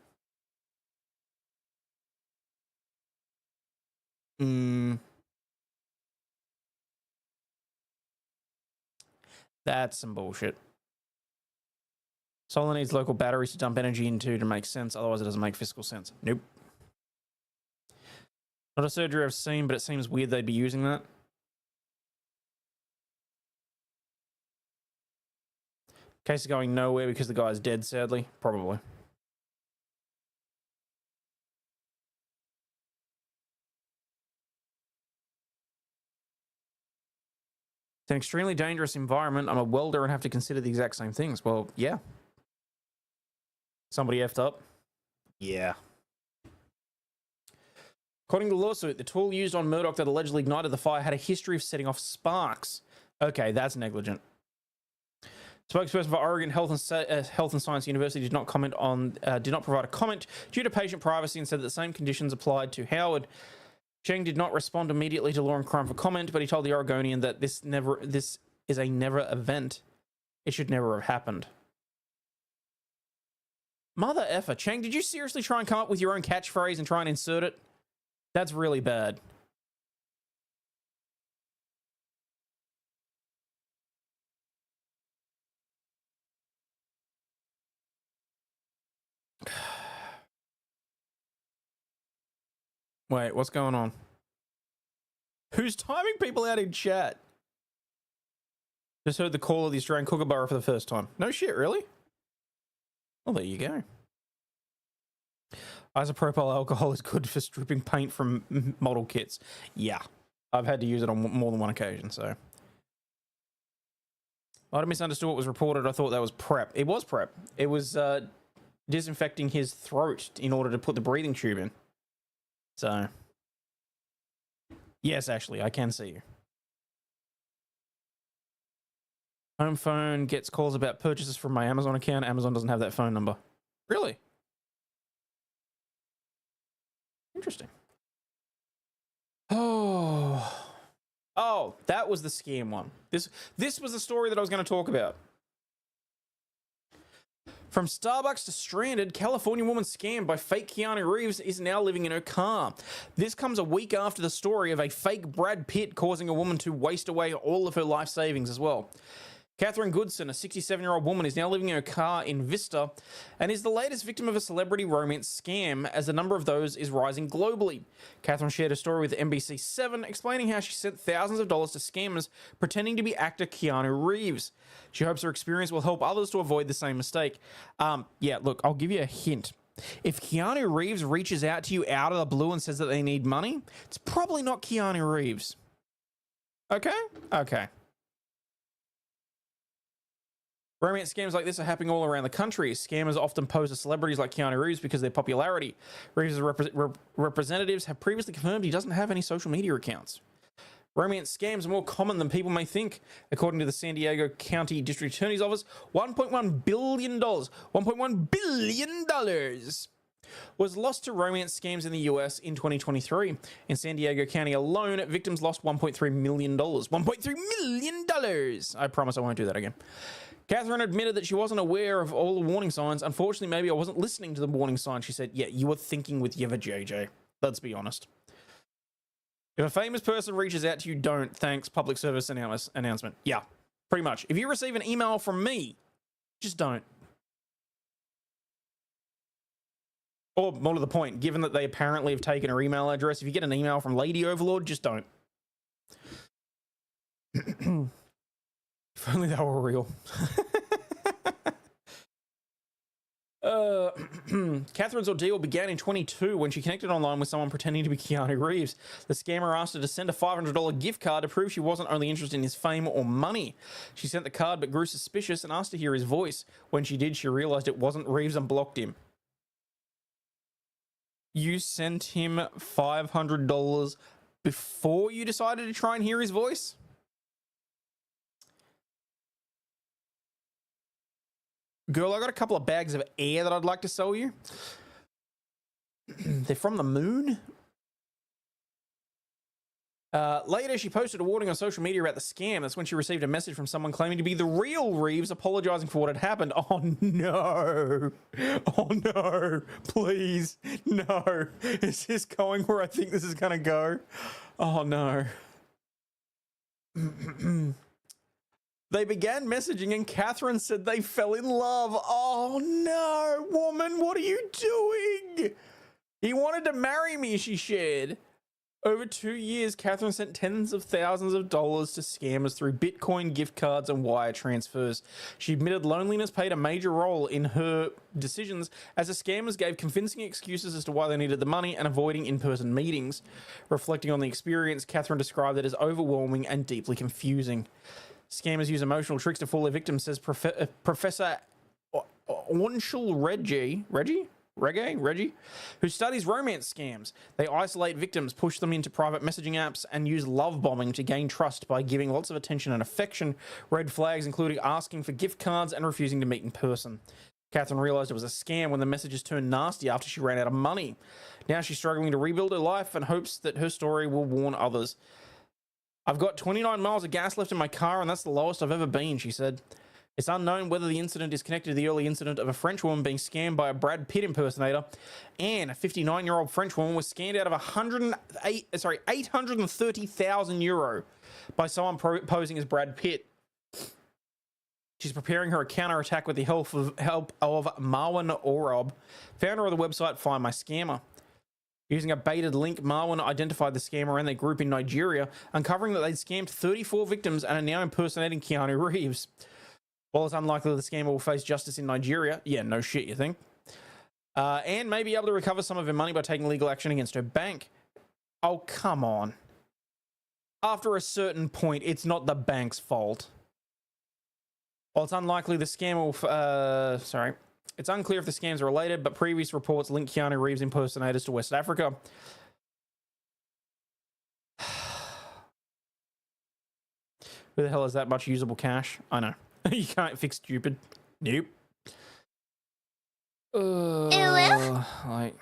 That's some bullshit. Solar needs local batteries to dump energy into to make sense, otherwise it doesn't make fiscal sense. Nope. Not a surgery I've seen, but it seems weird they'd be using that. Case is going nowhere because the guy's dead, sadly. Probably. It's an extremely dangerous environment. I'm a welder and have to consider the exact same things. Well, yeah. Somebody effed up. Yeah. According to the lawsuit, the tool used on Murdoch that allegedly ignited the fire had a history of setting off sparks. Okay, that's negligent. Spokesperson for Oregon Health and Science University did not provide a comment due to patient privacy and said that the same conditions applied to Howard. Cheng did not respond immediately to Law and Crime for comment, but he told the Oregonian that this is a never event. It should never have happened. Mother effer. Cheng, did you seriously try and come up with your own catchphrase and try and insert it? That's really bad. Wait, what's going on? Who's timing people out in chat? Just heard the call of the Australian Kookaburra for the first time. No shit, really? Well, there you go. Isopropyl alcohol is good for stripping paint from model kits. Yeah, I've had to use it on more than one occasion, so. Might have misunderstood what was reported. I thought that was prep. It was prep. It was disinfecting his throat in order to put the breathing tube in. So, yes, actually, I can see you. Home phone gets calls about purchases from my Amazon account. Amazon doesn't have that phone number. Really? Interesting. Oh, that was the scam one. This was the story that I was going to talk about. From Starbucks to stranded, California woman scammed by fake Keanu Reeves is now living in her car. This comes a week after the story of a fake Brad Pitt causing a woman to waste away all of her life savings as well. Catherine Goodson, a 67-year-old woman, is now living in her car in Vista and is the latest victim of a celebrity romance scam as the number of those is rising globally. Catherine shared a story with NBC7 explaining how she sent thousands of dollars to scammers pretending to be actor Keanu Reeves. She hopes her experience will help others to avoid the same mistake. Yeah, look, I'll give you a hint. If Keanu Reeves reaches out to you out of the blue and says that they need money, it's probably not Keanu Reeves. Okay? Okay. Romance scams like this are happening all around the country. Scammers often pose as celebrities like Keanu Reeves because of their popularity. Reeves' representatives have previously confirmed he doesn't have any social media accounts. Romance scams are more common than people may think. According to the San Diego County District Attorney's Office, $1.1 billion was lost to romance scams in the US in 2023. In San Diego County alone, victims lost $1.3 million. $1.3 million! I promise I won't do that again. Catherine admitted that she wasn't aware of all the warning signs. Unfortunately, maybe I wasn't listening to the warning signs. She said, yeah, you were thinking with your JJ. Let's be honest. If a famous person reaches out to you, don't. Thanks. Public service announcement. Yeah, pretty much. If you receive an email from me, just don't. Or more to the point, given that they apparently have taken her email address, if you get an email from Lady Overlaw'd, just don't. If only they were real. Catherine's ordeal began in 2022 when she connected online with someone pretending to be Keanu Reeves. The scammer asked her to send a $500 gift card to prove she wasn't only interested in his fame or money. She sent the card but grew suspicious and asked to hear his voice. When she did, she realized it wasn't Reeves and blocked him. You sent him $500 before you decided to try and hear his voice? Girl, I got a couple of bags of air that I'd like to sell you. They're from the moon. Later, she posted a warning on social media about the scam. That's when she received a message from someone claiming to be the real Reeves, apologizing for what had happened. Oh, no. Oh, no. Please. No. Is this going where I think this is going to go? Oh, no. They began messaging and Catherine said they fell in love. Oh no, woman, what are you doing? He wanted to marry me, she shared. Over 2 years, Catherine sent tens of thousands of dollars to scammers through Bitcoin, gift cards, and wire transfers. She admitted loneliness played a major role in her decisions as the scammers gave convincing excuses as to why they needed the money and avoiding in-person meetings. Reflecting on the experience, Catherine described it as overwhelming and deeply confusing. Scammers use emotional tricks to fool their victims, says Professor Onshul Reggie Reggie, who studies romance scams. They isolate victims, push them into private messaging apps, and use love bombing to gain trust by giving lots of attention and affection. Red flags including asking for gift cards and refusing to meet in person. Catherine realised it was a scam when the messages turned nasty after she ran out of money. Now she's struggling to rebuild her life and hopes that her story will warn others. I've got 29 miles of gas left in my car, and that's the lowest I've ever been, she said. It's unknown whether the incident is connected to the early incident of a French woman being scammed by a Brad Pitt impersonator. And a 59-year-old French woman was scammed out of €830,000 by someone posing as Brad Pitt. She's preparing her counter-attack with the help of Marwan Orob, founder of the website Find My Scammer. Using a baited link, Marwan identified the scammer and their group in Nigeria, uncovering that they'd scammed 34 victims and are now impersonating Keanu Reeves. While it's unlikely the scammer will face justice in Nigeria, yeah, no shit, you think? And may be able to recover some of her money by taking legal action against her bank. Oh, come on. After a certain point, it's not the bank's fault. While it's unlikely the scammer will... It's unclear if the scams are related, but previous reports link Keanu Reeves impersonators to West Africa. Who the hell has that much usable cash? I know. You can't fix stupid. Nope. Like,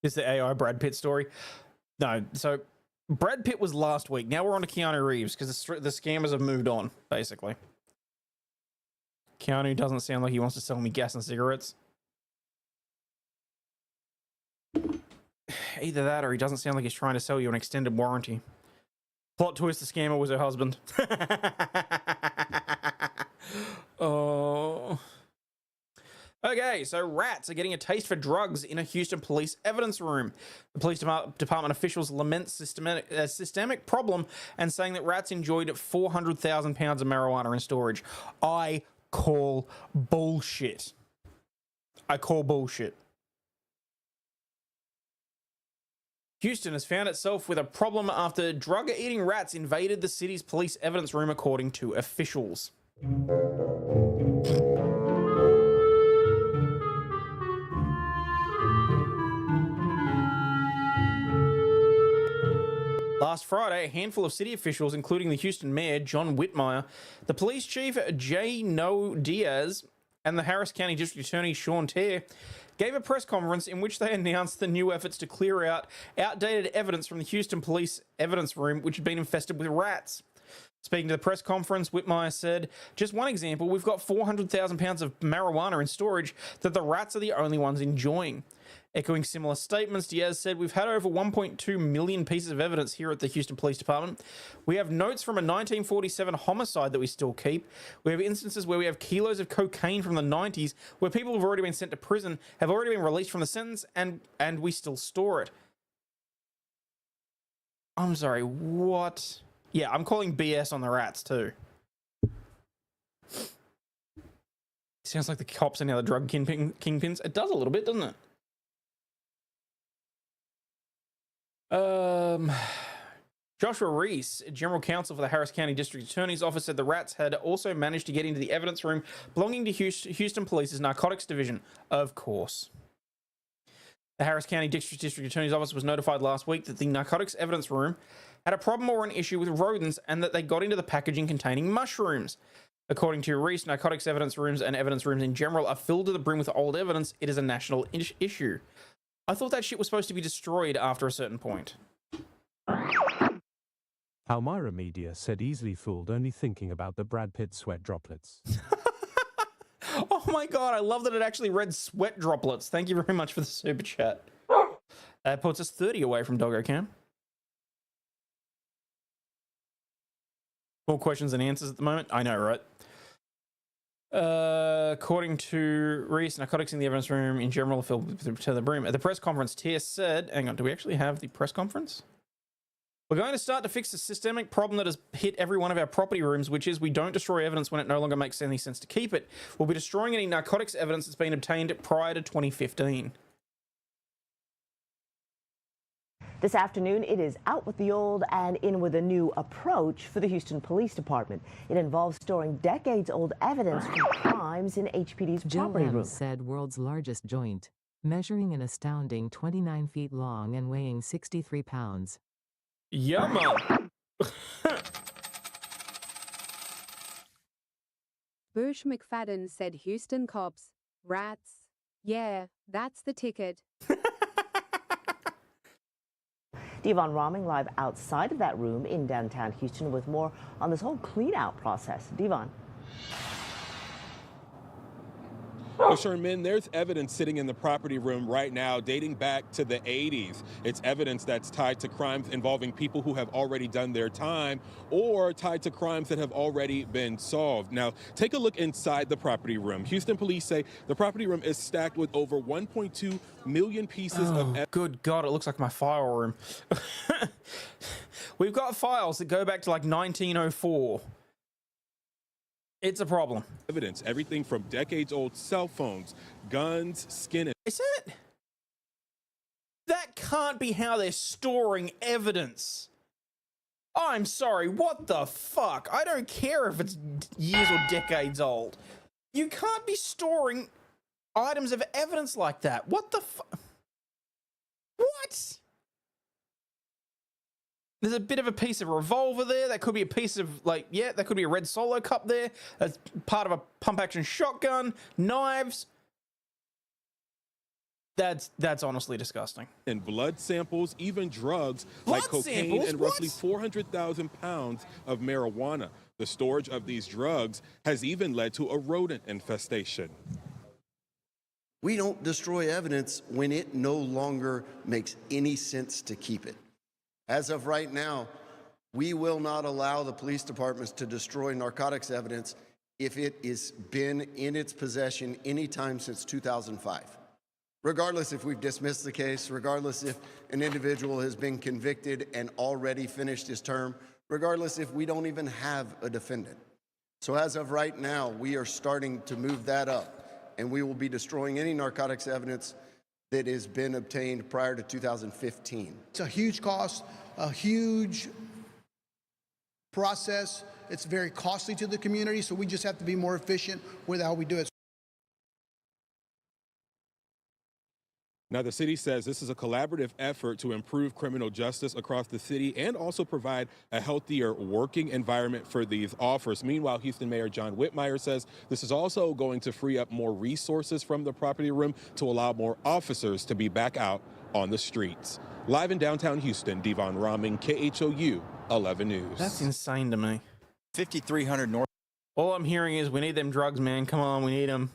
is the AI Brad Pitt story? No. So Brad Pitt was last week. Now we're on to Keanu Reeves because the scammers have moved on, basically. Keanu doesn't sound like he wants to sell me gas and cigarettes. Either that or he doesn't sound like he's trying to sell you an extended warranty. Plot twist, the scammer was her husband. Oh. Okay, so rats are getting a taste for drugs in a Houston police evidence room. The police department officials lament systemic problem and saying that rats enjoyed 400,000 pounds of marijuana in storage. I call bullshit. I call bullshit. Houston has found itself with a problem after drug-eating rats invaded the city's police evidence room, according to officials. Last Friday, a handful of city officials, including the Houston mayor, John Whitmire, the police chief, J. No Diaz, and the Harris County District Attorney, Sean Tare, gave a press conference in which they announced the new efforts to clear out outdated evidence from the Houston police evidence room, which had been infested with rats. Speaking to the press conference, Whitmire said, just one example, we've got 400,000 pounds of marijuana in storage that the rats are the only ones enjoying. Echoing similar statements, Diaz said, we've had over 1.2 million pieces of evidence here at the Houston Police Department. We have notes from a 1947 homicide that we still keep. We have instances where we have kilos of cocaine from the 90s where people have already been sent to prison, have already been released from the sentence, and we still store it. I'm sorry, what? Yeah, I'm calling BS on the rats too. Sounds like the cops are now the drug kingpins. It does a little bit, doesn't it? Joshua Reese, General Counsel for the Harris County District Attorney's Office, said the rats had also managed to get into the evidence room belonging to Houston Police's Narcotics Division. Of course. The Harris County District Attorney's Office was notified last week that the narcotics evidence room had a problem or an issue with rodents and that they got into the packaging containing mushrooms. According to Reese, narcotics evidence rooms and evidence rooms in general are filled to the brim with old evidence. It is a national issue. I thought that shit was supposed to be destroyed after a certain point. Almira Media said easily fooled only thinking about the Brad Pitt sweat droplets. Oh my god, I love that it actually read sweat droplets. Thank you very much for the super chat. That puts us 30 away from Doggo Cam. More questions than answers at the moment. I know, right? According to Reese, narcotics in the evidence room in general are filled to the brim. At the press conference, T.S. said, hang on, do we actually have the press conference? We're going to start to fix a systemic problem that has hit every one of our property rooms, which is we don't destroy evidence when it no longer makes any sense to keep it. We'll be destroying any narcotics evidence that's been obtained prior to 2015. This afternoon, it is out with the old and in with a new approach for the Houston Police Department. It involves storing decades-old evidence from crimes in HPD's property room. Said world's largest joint, measuring an astounding 29 feet long and weighing 63 pounds. Yeah, man. Bush McFadden said Houston cops, rats. Yeah, that's the ticket. Devon Romming live outside of that room in downtown Houston with more on this whole clean-out process. Devon. Well, Sherman, there's evidence sitting in the property room right now dating back to the 80s. It's evidence that's tied to crimes involving people who have already done their time or tied to crimes that have already been solved. Now, take a look inside the property room. Houston police say the property room is stacked with over 1.2 million pieces of evidence. Good God, it looks like my file room. We've got files that go back to like 1904. It's a problem. Evidence, everything from decades-old cell phones, guns, skin. Is it? That can't be how they're storing evidence. I'm sorry, what the fuck? I don't care if it's years or decades old. You can't be storing items of evidence like that. What the fuck? What? There's a bit of a piece of revolver there. That could be a piece of, like, yeah, that could be a red Solo cup there. That's part of a pump-action shotgun. Knives. That's honestly disgusting. And blood samples, even drugs like cocaine and roughly 400,000 pounds of marijuana. The storage of these drugs has even led to a rodent infestation. We don't destroy evidence when it no longer makes any sense to keep it. As of right now, we will not allow the police departments to destroy narcotics evidence if it has been in its possession any time since 2005. Regardless if we've dismissed the case, regardless if an individual has been convicted and already finished his term, regardless if we don't even have a defendant. So as of right now, we are starting to move that up, and we will be destroying any narcotics evidence that has been obtained prior to 2015. It's a huge cost, a huge process. It's very costly to the community, so we just have to be more efficient with how we do it. Now, the city says this is a collaborative effort to improve criminal justice across the city and also provide a healthier working environment for these offers. Meanwhile, Houston Mayor John Whitmire says this is also going to free up more resources from the property room to allow more officers to be back out on the streets. Live in downtown Houston, Devon Romming, KHOU 11 News. That's insane to me. 5300 North. All I'm hearing is we need them drugs, man. Come on, we need them.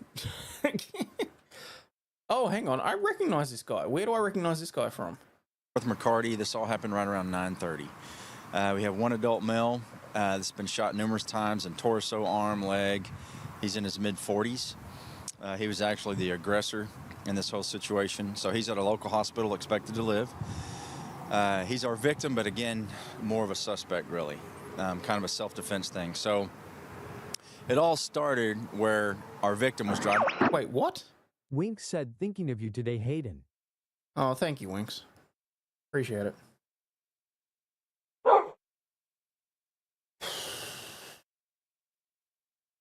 Oh, hang on. I recognize this guy. Where do I recognize this guy from? North McCarty. This all happened right around 9:30. We have one adult male that's been shot numerous times in torso, arm, leg. He's in his mid-40s. He was actually the aggressor in this whole situation. So he's at a local hospital expected to live. He's our victim, but again, more of a suspect, really. Kind of a self-defense thing. So it all started where our victim was driving. Wait, what? Winks said, thinking of you today, Hayden. Oh, thank you, Winks. Appreciate it.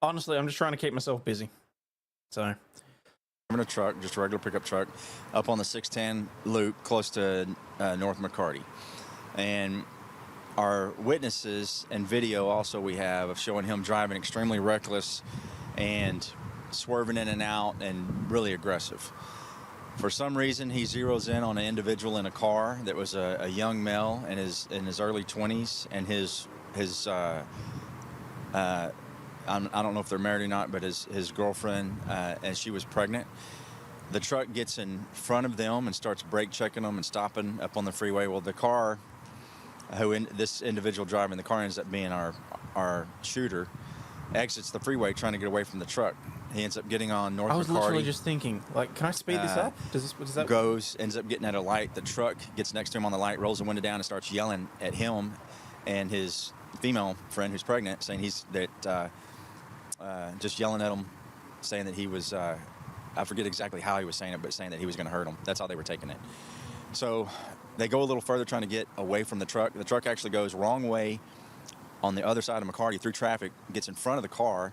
Honestly, I'm just trying to keep myself busy. So. In a truck, just a regular pickup truck, up on the 610 loop close to North McCarty. And our witnesses and video also we have of showing him driving extremely reckless and swerving in and out and really aggressive. For some reason, he zeroes in on an individual in a car that was a young male in his early 20s, and I don't know if they're married or not, but his girlfriend, and she was pregnant. The truck gets in front of them and starts brake checking them and stopping up on the freeway. Well, the car, this individual driving the car ends up being our shooter, exits the freeway trying to get away from the truck. He ends up getting on North McCarty. I was literally just thinking, like, can I speed this up? Does that ends up getting at a light. The truck gets next to him on the light, rolls the window down, and starts yelling at him and his female friend who's pregnant, saying just yelling at him, saying that he was, I forget exactly how he was saying it, but saying that he was going to hurt him. That's how they were taking it. So They go a little further trying to get away from the truck. The truck actually goes wrong way on the other side of McCarty through traffic, gets in front of the car,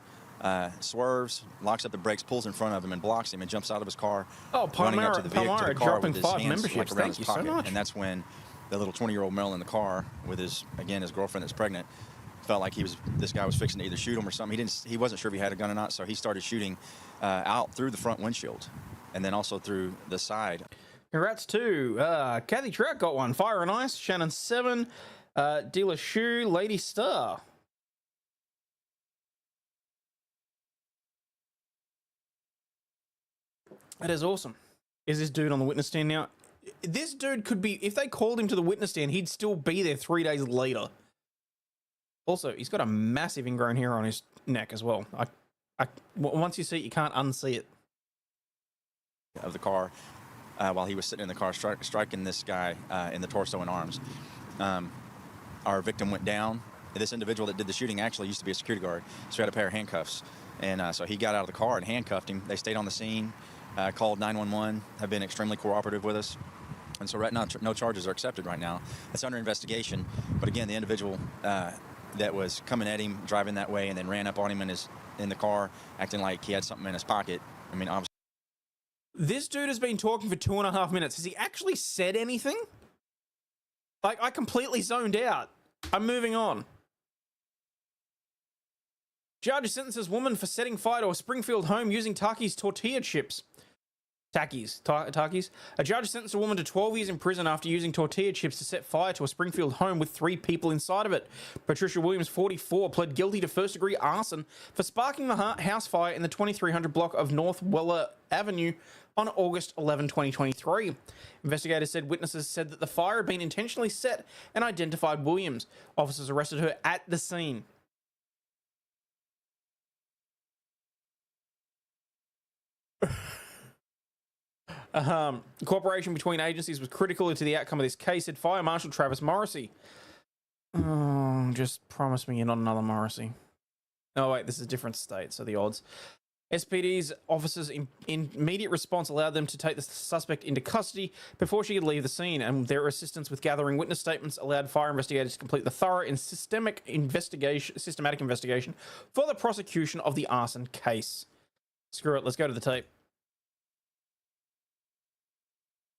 swerves, locks up the brakes, pulls in front of him and blocks him and jumps out of his car, Oh, running up to the vehicle, to the car dropping with his 5 hands memberships. like around Thank his you so pocket. much. And that's when the little 20-year-old male in the car with his girlfriend that's pregnant felt like this guy was fixing to either shoot him or something. He wasn't sure if he had a gun or not, so he started shooting out through the front windshield and then also through the side. Congrats to Kathy Trout got one. Fire and Ice, Shannon 7, Dealer Shoe, Lady Star. That is awesome. Is this dude on the witness stand now? This dude could be, if they called him to the witness stand, he'd still be there 3 days later. Also, he's got a massive ingrown hair on his neck as well. Once you see it, you can't unsee it. Of the car while he was sitting in the car striking this guy in the torso and arms. Our victim went down. This individual that did the shooting actually used to be a security guard, so he had a pair of handcuffs. And so he got out of the car and handcuffed him. They stayed on the scene, called 911, have been extremely cooperative with us. And so right now, no charges are accepted right now. It's under investigation. But again, the individual that was coming at him, driving that way, and then ran up on him in the car, acting like he had something in his pocket. I mean, obviously. This dude has been talking for 2.5 minutes. Has he actually said anything? Like, I completely zoned out. I'm moving on. Judge sentences woman for setting fire to a Springfield home using Takis tortilla chips. Takis. A judge sentenced a woman to 12 years in prison after using tortilla chips to set fire to a Springfield home with 3 people inside of it. Patricia Williams, 44, pled guilty to first-degree arson for sparking the house fire in the 2300 block of North Weller Avenue on August 11, 2023. Investigators said witnesses said that the fire had been intentionally set and identified Williams. Officers arrested her at the scene. Cooperation between agencies was critical to the outcome of this case, said Fire Marshal Travis Morrissey. Oh, just promise me you're not another Morrissey. Oh, wait, this is a different state, so the odds. SPD's officers in immediate response allowed them to take the suspect into custody before she could leave the scene, and their assistance with gathering witness statements allowed fire investigators to complete the thorough and systematic investigation for the prosecution of the arson case. Screw it, let's go to the tape.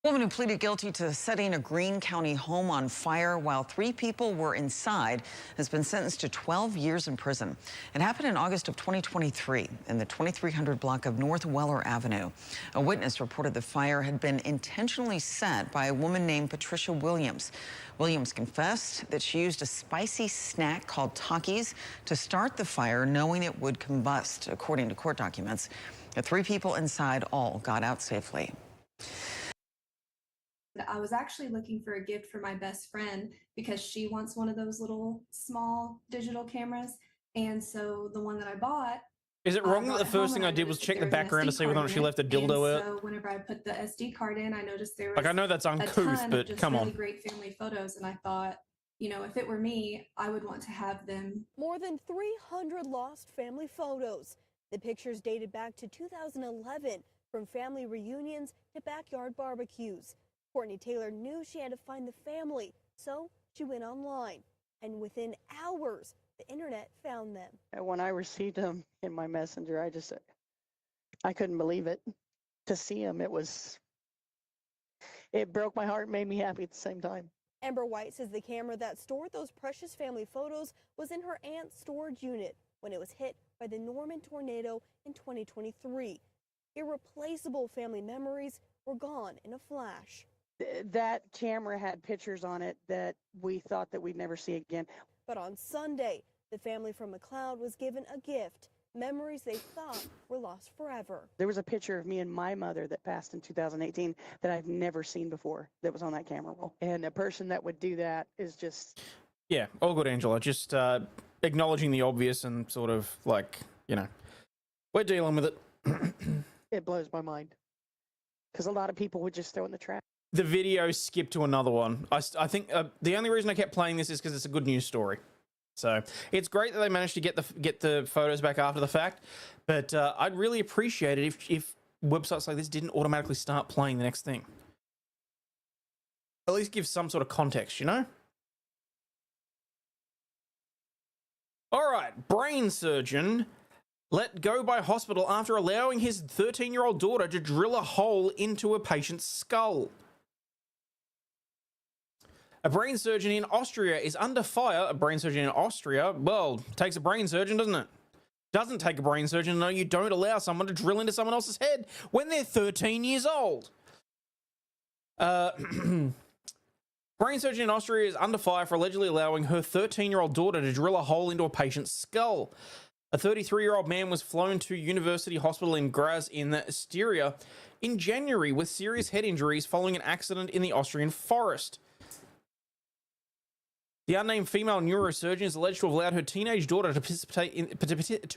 A woman who pleaded guilty to setting a Greene County home on fire while 3 people were inside has been sentenced to 12 years in prison. It happened in August of 2023 in the 2300 block of North Weller Avenue. A witness reported the fire had been intentionally set by a woman named Patricia Williams. Williams confessed that she used a spicy snack called Takis to start the fire, knowing it would combust. According to court documents, the 3 people inside all got out safely. I was actually looking for a gift for my best friend because she wants one of those little small digital cameras. And so the one that I bought. Is it wrong that the first thing I did was check the background to see whether or not she left a dildo out? So whenever I put the SD card in, I noticed there was like, I know that's uncouth, but just come really on. Great family photos, and I thought, you know, if it were me, I would want to have them. More than 300 lost family photos. The pictures dated back to 2011, from family reunions to backyard barbecues. Courtney Taylor knew she had to find the family, so she went online. And within hours, the internet found them. When I received them in my messenger, I couldn't believe it. To see them, it broke my heart, made me happy at the same time. Amber White says the camera that stored those precious family photos was in her aunt's storage unit when it was hit by the Norman tornado in 2023. Irreplaceable family memories were gone in a flash. That camera had pictures on it that we thought that we'd never see again. But on Sunday, the family from McLeod was given a gift, memories they thought were lost forever. There was a picture of me and my mother that passed in 2018 that I've never seen before that was on that camera roll. And a person that would do that is just... Yeah, all good, Angela. Just acknowledging the obvious and sort of like, you know, we're dealing with it. It blows my mind. Because a lot of people would just throw in the trash. The video skipped to another one. I think the only reason I kept playing this is because it's a good news story. So it's great that they managed to get the photos back after the fact, but I'd really appreciate it if websites like this didn't automatically start playing the next thing. At least give some sort of context, you know? All right, brain surgeon let go by hospital after allowing his 13-year-old daughter to drill a hole into a patient's skull. A brain surgeon in Austria is under fire. A brain surgeon in Austria, well, takes a brain surgeon, doesn't it? Doesn't take a brain surgeon. No, you don't allow someone to drill into someone else's head when they're 13 years old. Brain surgeon in Austria is under fire for allegedly allowing her 13-year-old daughter to drill a hole into a patient's skull. A 33-year-old man was flown to University Hospital in Graz in Styria in January with serious head injuries following an accident in the Austrian forest. The unnamed female neurosurgeon is alleged to have allowed her teenage daughter to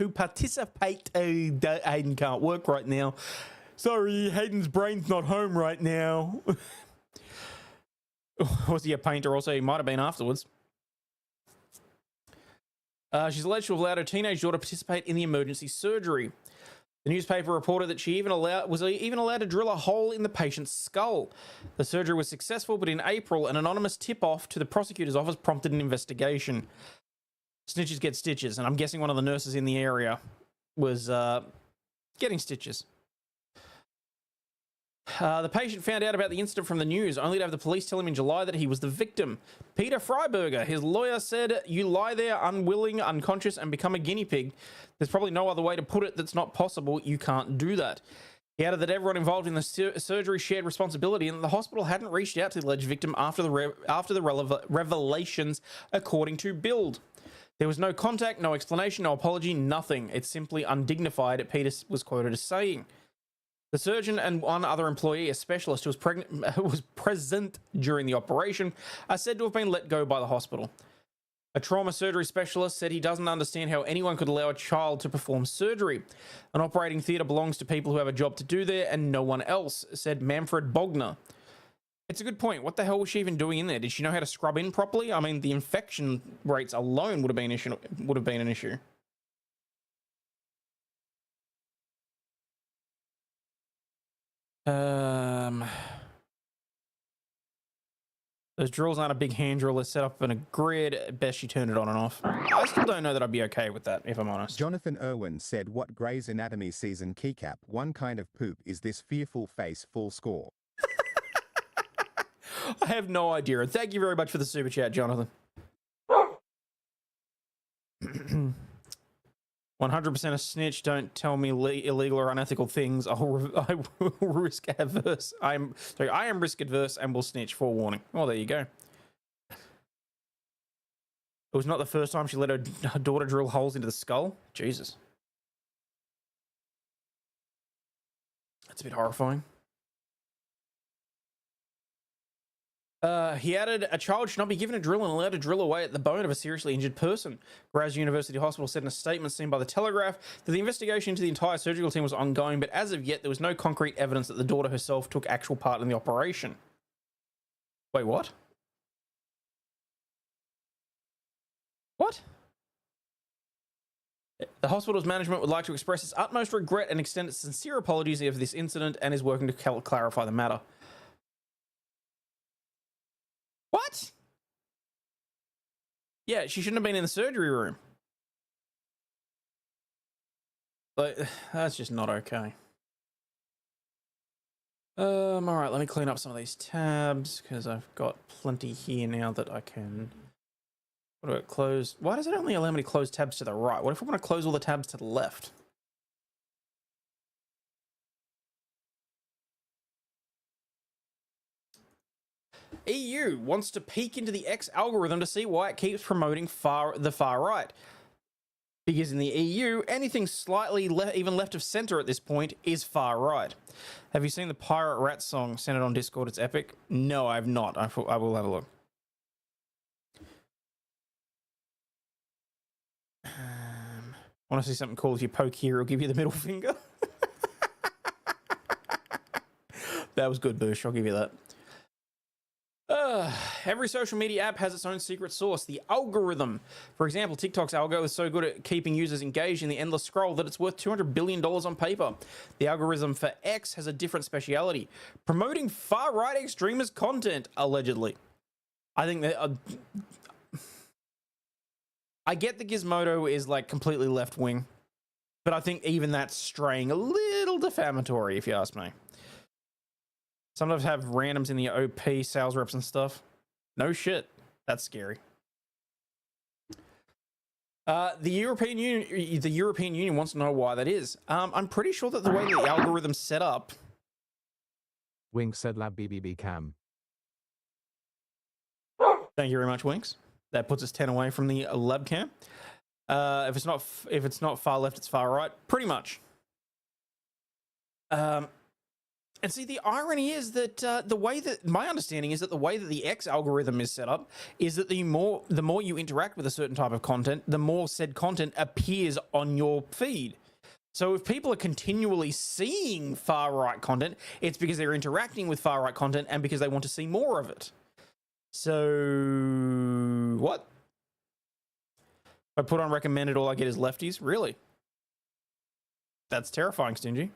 participate. Hayden can't work right now. Sorry, Hayden's brain's not home right now. Was he a painter also? He might have been afterwards. She's alleged to have allowed her teenage daughter to participate in the emergency surgery. The newspaper reported that she was even allowed to drill a hole in the patient's skull. The surgery was successful, but in April, an anonymous tip-off to the prosecutor's office prompted an investigation. Snitches get stitches, and I'm guessing one of the nurses in the area was getting stitches. The patient found out about the incident from the news, only to have the police tell him in July that he was the victim. Peter Freiberger, his lawyer, said, "You lie there unwilling, unconscious, and become a guinea pig. There's probably no other way to put it that's not possible. You can't do that." He added that everyone involved in the surgery shared responsibility and that the hospital hadn't reached out to the alleged victim after the revelations, according to Bild. There was no contact, no explanation, no apology, nothing. It's simply undignified, Peter was quoted as saying. The surgeon and one other employee, a specialist who was present during the operation, are said to have been let go by the hospital. A trauma surgery specialist said he doesn't understand how anyone could allow a child to perform surgery. An operating theatre belongs to people who have a job to do there and no one else, said Manfred Bogner. It's a good point. What the hell was she even doing in there? Did she know how to scrub in properly? I mean, the infection rates alone would have been an issue. Those drills aren't a big hand drill. They're set up in a grid. At best, you turn it on and off. I still don't know that I'd be okay with that, if I'm honest. Jonathan Irwin said, "What Grey's Anatomy season keycap? One kind of poop is this fearful face full score." I have no idea. And thank you very much for the super chat, Jonathan. 100% a snitch. Don't tell me illegal or unethical things. I will risk adverse. I am risk adverse and will snitch. Forewarning. Oh, there you go. It was not the first time she let her daughter drill holes into the skull. Jesus. That's a bit horrifying. He added, a child should not be given a drill and allowed to drill away at the bone of a seriously injured person. Graz University Hospital said in a statement seen by the Telegraph that the investigation into the entire surgical team was ongoing, but as of yet, there was no concrete evidence that the daughter herself took actual part in the operation. Wait, what? What? The hospital's management would like to express its utmost regret and extend its sincere apologies for this incident and is working to clarify the matter. What? Yeah, she shouldn't have been in the surgery room. Like, that's just not okay. All right, let me clean up some of these tabs because I've got plenty here now that I can. What do I close? Why does it only allow me to close tabs to the right? What if I want to close all the tabs to the left? EU wants to peek into the X algorithm to see why it keeps promoting the far right. Because in the EU, anything slightly even left of center at this point is far right. Have you seen the Pirate Rat song? Send it on Discord. It's epic. No, I have not. I will have a look. Want to see something cool? If you poke here, it'll give you the middle finger. That was good, Bush. I'll give you that. Every social media app has its own secret sauce, the algorithm. For example, TikTok's algo is so good at keeping users engaged in the endless scroll that it's worth $200 billion on paper. The algorithm for X has a different speciality, promoting far-right extremist content, allegedly. I think that... I get the Gizmodo is like completely left-wing, but I think even that's straying a little defamatory, if you ask me. Sometimes have randoms in the OP sales reps and stuff. No shit. That's scary. The European Union wants to know why that is. I'm pretty sure that the way the algorithm's set up. Wink said lab BBB cam. Thank you very much, Winks. That puts us 10 away from the lab cam. If it's not far left, it's far right. Pretty much. And see, the irony is that my understanding is that the way that the X algorithm is set up is that the more you interact with a certain type of content, the more said content appears on your feed. So if people are continually seeing far right content, it's because they're interacting with far right content and because they want to see more of it. So what? If I put on recommended, all I get is lefties? Really? That's terrifying, Stingy.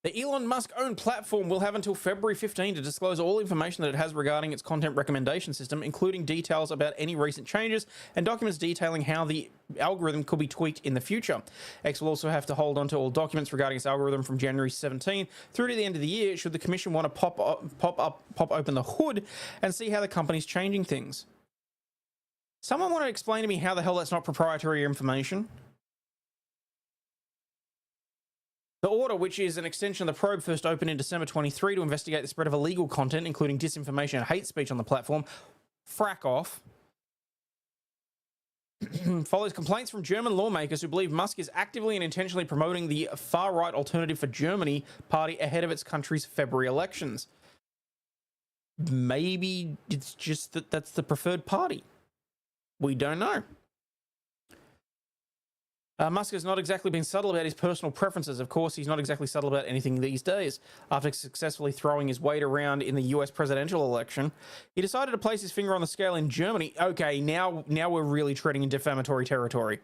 The Elon Musk-owned platform will have until February 15 to disclose all information that it has regarding its content recommendation system, including details about any recent changes and documents detailing how the algorithm could be tweaked in the future. X will also have to hold on to all documents regarding its algorithm from January 17 through to the end of the year, should the commission want to pop open the hood and see how the company's changing things. Someone want to explain to me how the hell that's not proprietary information? The order, which is an extension of the probe, first opened in December 23 to investigate the spread of illegal content, including disinformation and hate speech on the platform. Frack off. Follows complaints from German lawmakers who believe Musk is actively and intentionally promoting the far-right Alternative for Germany party ahead of its country's February elections. Maybe it's just that that's the preferred party. We don't know. Musk has not exactly been subtle about his personal preferences. Of course, he's not exactly subtle about anything these days. After successfully throwing his weight around in the US presidential election, he decided to place his finger on the scale in Germany. Okay, now we're really treading in defamatory territory.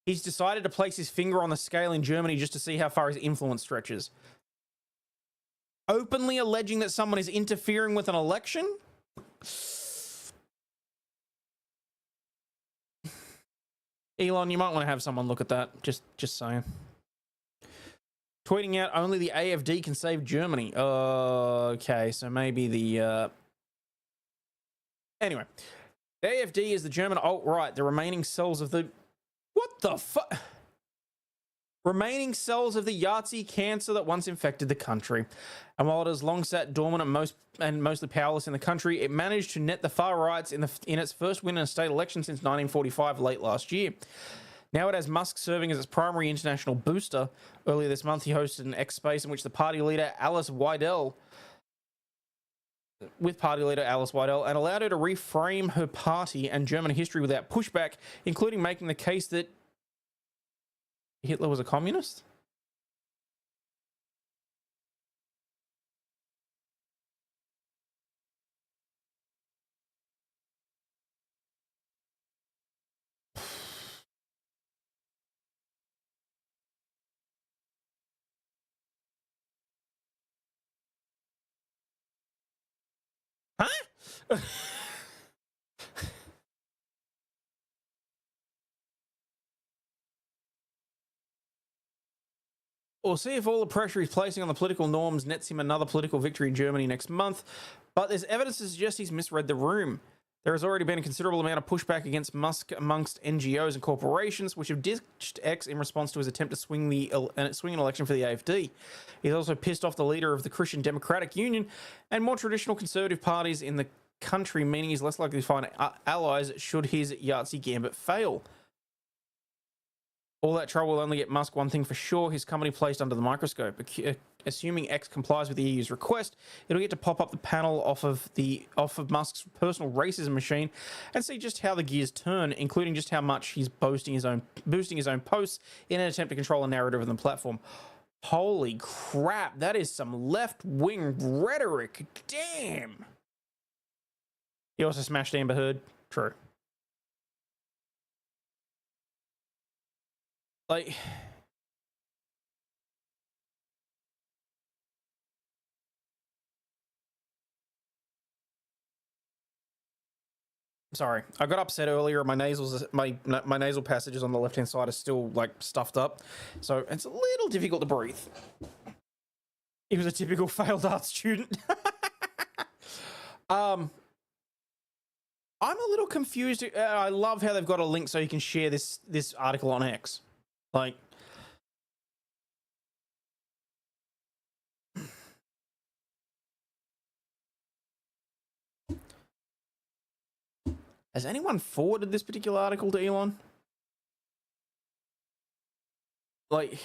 He's decided to place his finger on the scale in Germany just to see how far his influence stretches. Openly alleging that someone is interfering with an election? Elon, you might want to have someone look at that. Just saying. Tweeting out, only the AfD can save Germany. Okay, so maybe the... Anyway. The AfD is the German alt-right. The remaining cells of the... What the fuck? Remaining cells of the Yahtzee cancer that once infected the country. And while it has long sat dormant and mostly powerless in the country, it managed to net the far rights in its first win in a state election since 1945, late last year. Now it has Musk serving as its primary international booster. Earlier this month, he hosted an X space in which the party leader Alice Weidel, and allowed her to reframe her party and German history without pushback, including making the case that Hitler was a communist? Huh? We'll see if all the pressure he's placing on the political norms nets him another political victory in Germany next month, but there's evidence to suggest he's misread the room. There has already been a considerable amount of pushback against Musk amongst NGOs and corporations, which have ditched X in response to his attempt to swing an election for the AfD. He's also pissed off the leader of the Christian Democratic Union and more traditional conservative parties in the country, meaning he's less likely to find allies should his Yahtzee gambit fail. All that trouble will only get Musk one thing for sure, his company placed under the microscope. Assuming X complies with the EU's request, it'll get to pop up the panel off of Musk's personal racism machine and see just how the gears turn, including just how much he's boosting his own posts in an attempt to control the narrative of the platform. Holy crap, that is some left-wing rhetoric. Damn. He also smashed Amber Heard. True. Like... Sorry, I got upset earlier. My nasal passages on the left-hand side are still like stuffed up, so it's a little difficult to breathe. He was a typical failed art student. I'm a little confused. I love how they've got a link so you can share this article on X. Like, has anyone forwarded this particular article to Elon? Like, I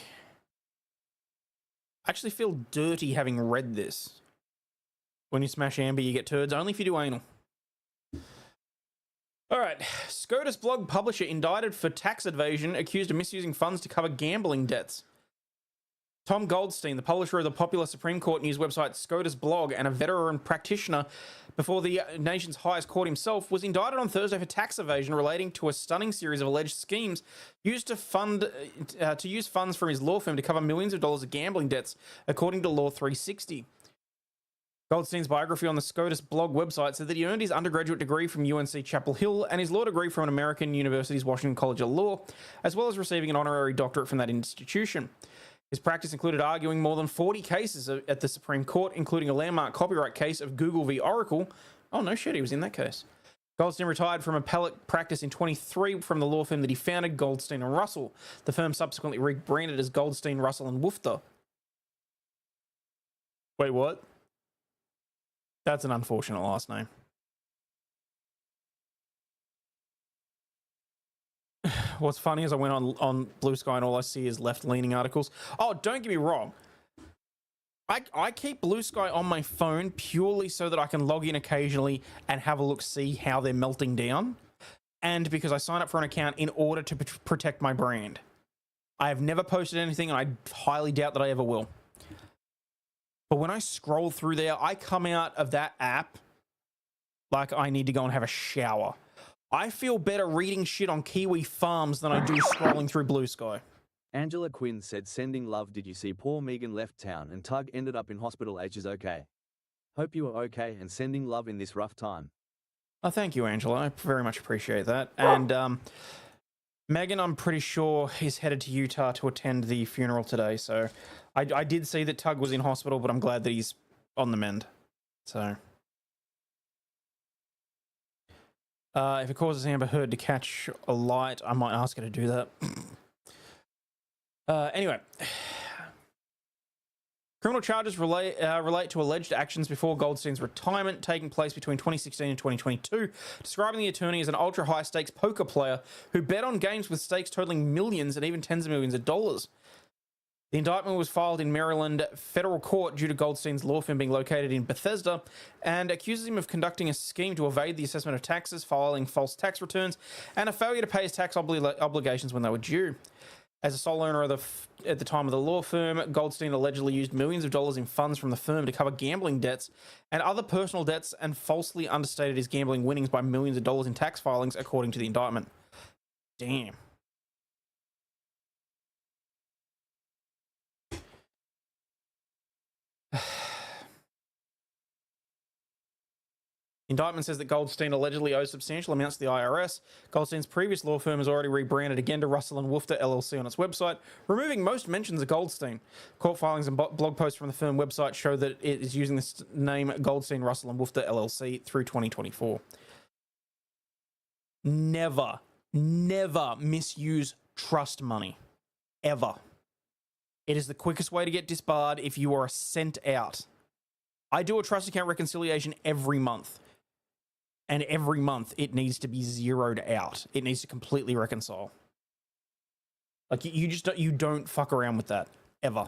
actually feel dirty having read this. When you smash Amber, you get turds. Only if you do anal. All right. SCOTUS blog publisher indicted for tax evasion, accused of misusing funds to cover gambling debts. Tom Goldstein, the publisher of the popular Supreme Court news website SCOTUS blog and a veteran practitioner before the nation's highest court himself, was indicted on Thursday for tax evasion relating to a stunning series of alleged schemes used to use funds from his law firm to cover millions of dollars of gambling debts, according to Law 360. Goldstein's biography on the SCOTUS blog website said that he earned his undergraduate degree from UNC Chapel Hill and his law degree from an American University's Washington College of Law, as well as receiving an honorary doctorate from that institution. His practice included arguing more than 40 cases at the Supreme Court, including a landmark copyright case of Google v. Oracle. Oh, no shit, he was in that case. Goldstein retired from appellate practice in 23 from the law firm that he founded, Goldstein & Russell. The firm subsequently rebranded as Goldstein, Russell & Woofter. Wait, what? That's an unfortunate last name. What's funny is I went on Blue Sky and all I see is left-leaning articles. Oh, don't get me wrong. I keep Blue Sky on my phone purely so that I can log in occasionally and have a look, see how they're melting down. And because I sign up for an account in order to protect my brand. I have never posted anything and I highly doubt that I ever will. But when I scroll through there, I come out of that app like I need to go and have a shower. I feel better reading shit on Kiwi Farms than I do scrolling through Blue Sky. Angela Quinn said, "Sending love. Did you see poor Megan left town and Tug ended up in hospital. H is okay. Hope you are okay and sending love in this rough time." Oh, thank you, Angela. I very much appreciate that. And Megan, I'm pretty sure, is headed to Utah to attend the funeral today. So I did see that Tug was in hospital, but I'm glad that he's on the mend. So if it causes Amber Heard to catch a light, I might ask her to do that. Anyway, criminal charges relate to alleged actions before Goldstein's retirement taking place between 2016 and 2022, describing the attorney as an ultra-high stakes poker player who bet on games with stakes totaling millions and even tens of millions of dollars. The indictment was filed in Maryland federal court due to Goldstein's law firm being located in Bethesda and accuses him of conducting a scheme to evade the assessment of taxes, filing false tax returns, and a failure to pay his tax obligations when they were due. As a sole owner of at the time of the law firm, Goldstein allegedly used millions of dollars in funds from the firm to cover gambling debts and other personal debts and falsely understated his gambling winnings by millions of dollars in tax filings, according to the indictment. Damn. Indictment says that Goldstein allegedly owes substantial amounts to the IRS. Goldstein's previous law firm has already rebranded again to Russell & Woofter LLC on its website, removing most mentions of Goldstein. Court filings and blog posts from the firm website show that it is using this name Goldstein, Russell & Woofter LLC through 2024. Never misuse trust money. Ever. It is the quickest way to get disbarred if you are sent out. I do a trust account reconciliation every month. And every month it needs to be zeroed out. It needs to completely reconcile. Like you don't fuck around with that ever.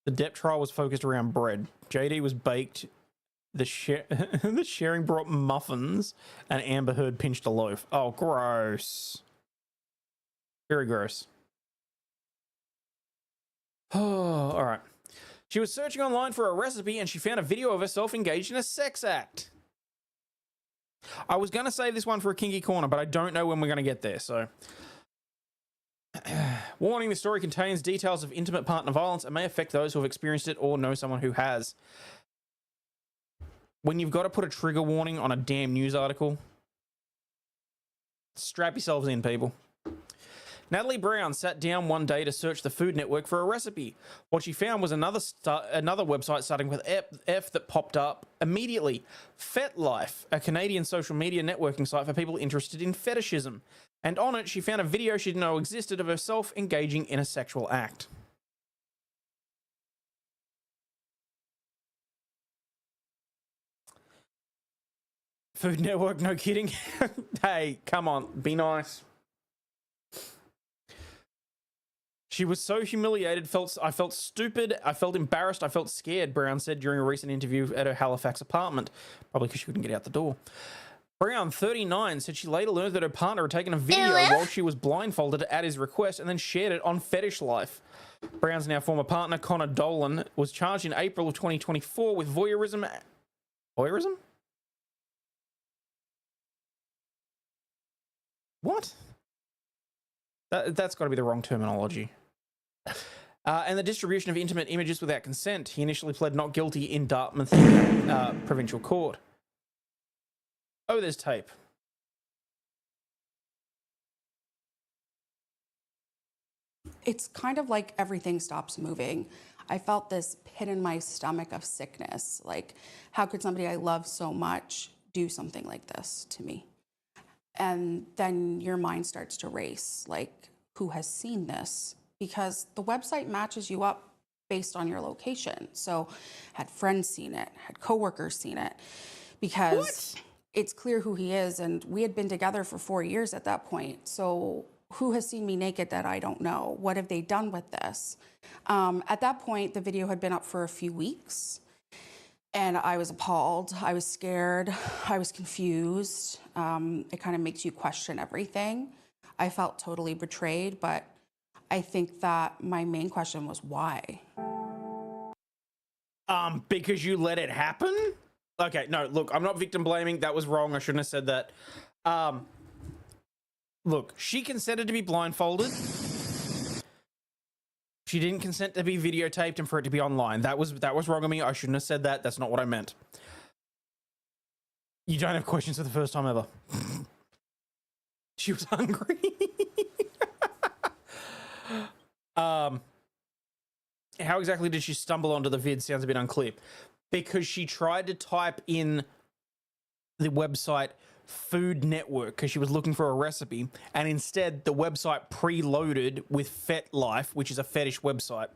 The debt trial was focused around bread. JD was baked. The sharing brought muffins, and Amber Heard pinched a loaf. Oh, gross. Very gross. Oh, all right. She was searching online for a recipe and she found a video of herself engaged in a sex act. I was going to save this one for a kinky corner, but I don't know when we're going to get there, so. Warning, the story contains details of intimate partner violence and may affect those who have experienced it or know someone who has. When you've got to put a trigger warning on a damn news article, strap yourselves in, people. Natalie Brown sat down one day to search the Food Network for a recipe. What she found was another website starting with F that popped up immediately. FetLife, a Canadian social media networking site for people interested in fetishism. And on it, she found a video she didn't know existed of herself engaging in a sexual act. Food Network, no kidding. Hey, come on, be nice. She was so humiliated, I felt stupid, I felt embarrassed, I felt scared, Brown said during a recent interview at her Halifax apartment, probably because she couldn't get out the door. Brown, 39, said she later learned that her partner had taken a video while she was blindfolded at his request and then shared it on Fetish Life. Brown's now former partner, Connor Dolan, was charged in April of 2024 with voyeurism. Voyeurism? What? That's got to be the wrong terminology. And the distribution of intimate images without consent. He initially pled not guilty in Dartmouth Provincial Court. Oh, there's tape. It's kind of like everything stops moving. I felt this pit in my stomach of sickness. Like, how could somebody I love so much do something like this to me? And then your mind starts to race, like, who has seen this? Because the website matches you up based on your location. So had friends seen it, had coworkers seen it, because it's clear who he is. And we had been together for 4 years at that point. So who has seen me naked that I don't know? What have they done with this? At that point, the video had been up for a few weeks. And I was appalled, I was scared, I was confused. It kind of makes you question everything. I felt totally betrayed, but I think that my main question was why? Because you let it happen? Okay, no, look, I'm not victim blaming. That was wrong. I shouldn't have said that. Look, she consented to be blindfolded. She didn't consent to be videotaped and for it to be online. That was wrong of me. I shouldn't have said that. That's not what I meant. You don't have questions for the first time ever. She was hungry. How exactly did she stumble onto the vid? Sounds a bit unclear. Because she tried to type in the website Food Network because she was looking for a recipe, and instead the website preloaded with FetLife, which is a fetish website,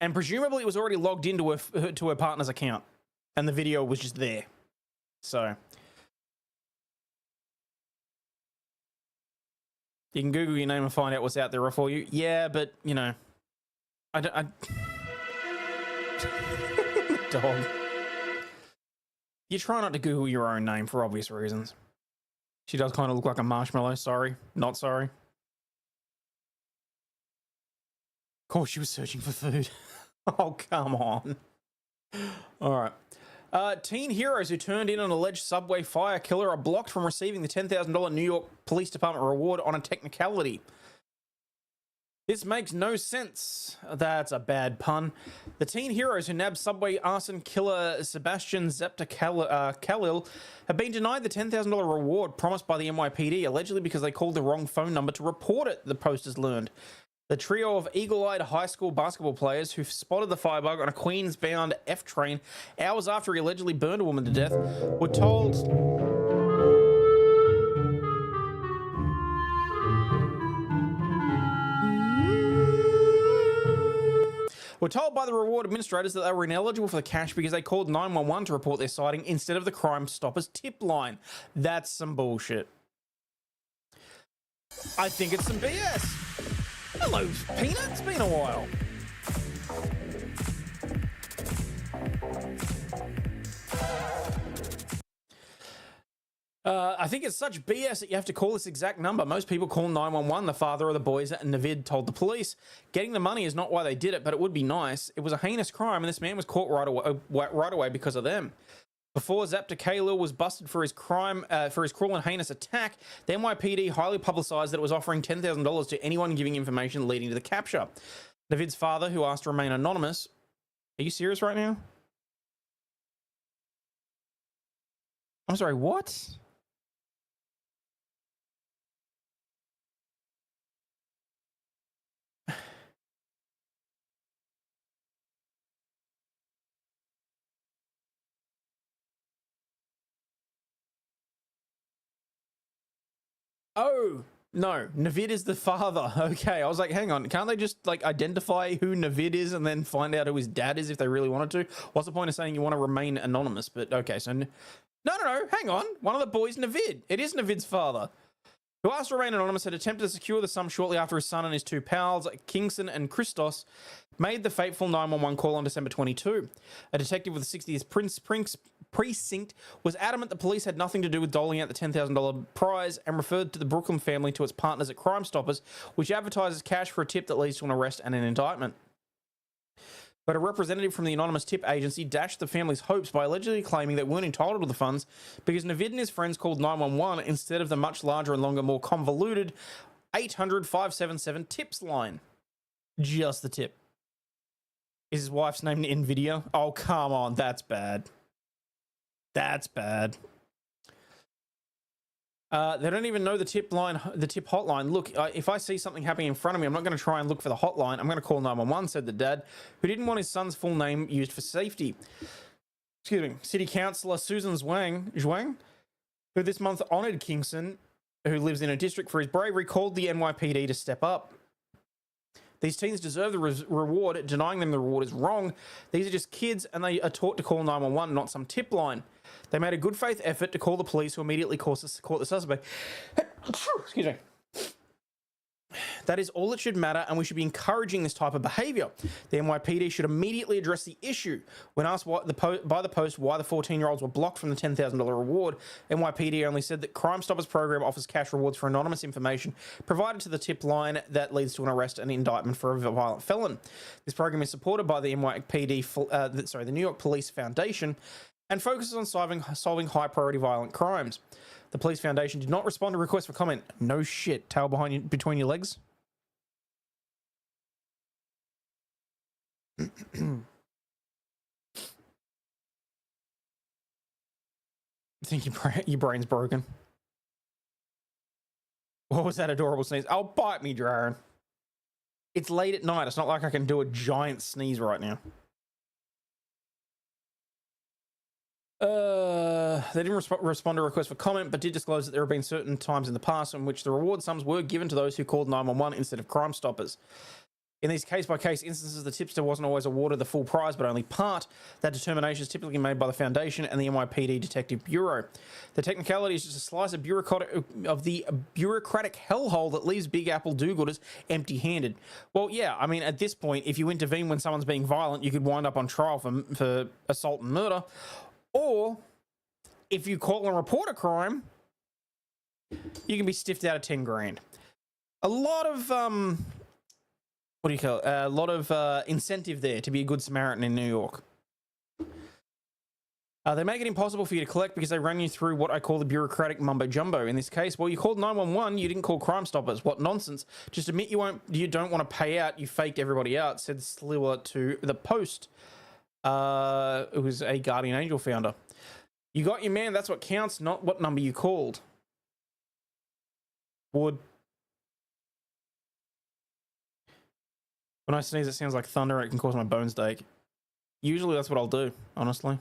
and presumably it was already logged into her partner's account, and the video was just there. So you can Google your name and find out what's out there for you. Yeah, but you know, I dog. You try not to Google your own name for obvious reasons. She does kind of look like a marshmallow. Sorry. Not sorry. Of course she was searching for food. Oh, come on. All right. Teen heroes who turned in an alleged subway fire killer are blocked from receiving the $10,000 New York Police Department reward on a technicality. This makes no sense. That's a bad pun. The teen heroes who nabbed subway arson killer Sebastian Zepta Khalil have been denied the $10,000 reward promised by the NYPD, allegedly because they called the wrong phone number to report it, the Post has learned. The trio of eagle-eyed high school basketball players who spotted the firebug on a Queens-bound F train hours after he allegedly burned a woman to death were told... Were told by the reward administrators that they were ineligible for the cash because they called 911 to report their sighting instead of the Crime Stoppers tip line. That's some bullshit. I think it's some BS. Hello, Peanut. It's been a while. I think it's such BS that you have to call this exact number. Most people call 911. The father of the boys, Navid, told the police. Getting the money is not why they did it, but it would be nice. It was a heinous crime, and this man was caught right away because of them. Before Zapta Khalil was busted for his crime, for his cruel and heinous attack, the NYPD highly publicised that it was offering $10,000 to anyone giving information leading to the capture. Navid's father, who asked to remain anonymous... Are you serious right now? I'm sorry, what? Oh, no, Navid is the father. Okay, I was like, hang on, can't they just like identify who Navid is and then find out who his dad is if they really wanted to? What's the point of saying you want to remain anonymous? But okay, so no, hang on. One of the boys, Navid. It is Navid's father. Who asked to remain anonymous, had attempted to secure the sum shortly after his son and his two pals, Kingston and Christos, made the fateful 911 call on December 22. A detective with the 60th Precinct was adamant the police had nothing to do with doling out the $10,000 prize and referred to the Brooklyn family to its partners at Crime Stoppers, which advertises cash for a tip that leads to an arrest and an indictment. But a representative from the anonymous tip agency dashed the family's hopes by allegedly claiming they weren't entitled to the funds because Navid and his friends called 911 instead of the much larger and longer, more convoluted 800-577 tips line. Just the tip. Is his wife's name NVIDIA? Oh, come on. That's bad. That's bad. They don't even know the tip line, the tip hotline. Look, if I see something happening in front of me, I'm not going to try and look for the hotline. I'm going to call 911, said the dad, who didn't want his son's full name used for safety. Excuse me. City Councillor Susan Zhuang, who this month honoured Kingston, who lives in a district for his bravery, called the NYPD to step up. These teens deserve the reward. Denying them the reward is wrong. These are just kids, and they are taught to call 911, not some tip line. They made a good faith effort to call the police, who immediately caught the suspect. Excuse me. That is all that should matter, and we should be encouraging this type of behaviour. The NYPD should immediately address the issue. When asked by the Post why the 14-year-olds were blocked from the $10,000 reward, NYPD only said that Crime Stoppers program offers cash rewards for anonymous information provided to the tip line that leads to an arrest and indictment for a violent felon. This program is supported by the NYPD, the New York Police Foundation, and focuses on solving high-priority violent crimes. The Police Foundation did not respond to requests for comment. No shit. Tail between your legs? I think your brain's broken. What was that adorable sneeze? Oh, bite me, Darren. It's late at night. It's not like I can do a giant sneeze right now. They didn't respond to requests for comment, but did disclose that there have been certain times in the past in which the reward sums were given to those who called 911 instead of Crime Stoppers. In these case-by-case instances, the tipster wasn't always awarded the full prize, but only part. That determination is typically made by the Foundation and the NYPD Detective Bureau. The technicality is just a slice of the bureaucratic hellhole that leaves Big Apple do-gooders empty-handed. Well, yeah, I mean, at this point, if you intervene when someone's being violent, you could wind up on trial for assault and murder. Or, if you call and report a crime, you can be stiffed out of 10 grand. A lot of, what do you call it? A lot of incentive there to be a good Samaritan in New York. They make it impossible for you to collect because they run you through what I call the bureaucratic mumbo-jumbo. In this case, well, you called 911, you didn't call Crime Stoppers. What nonsense. Just admit you don't want to pay out, you faked everybody out, said Sliwa to the Post. It was a Guardian Angel founder. You got your man, that's what counts, not what number you called. Wood. When I sneeze, it sounds like thunder. It can cause my bones to ache. Usually that's what I'll do, honestly.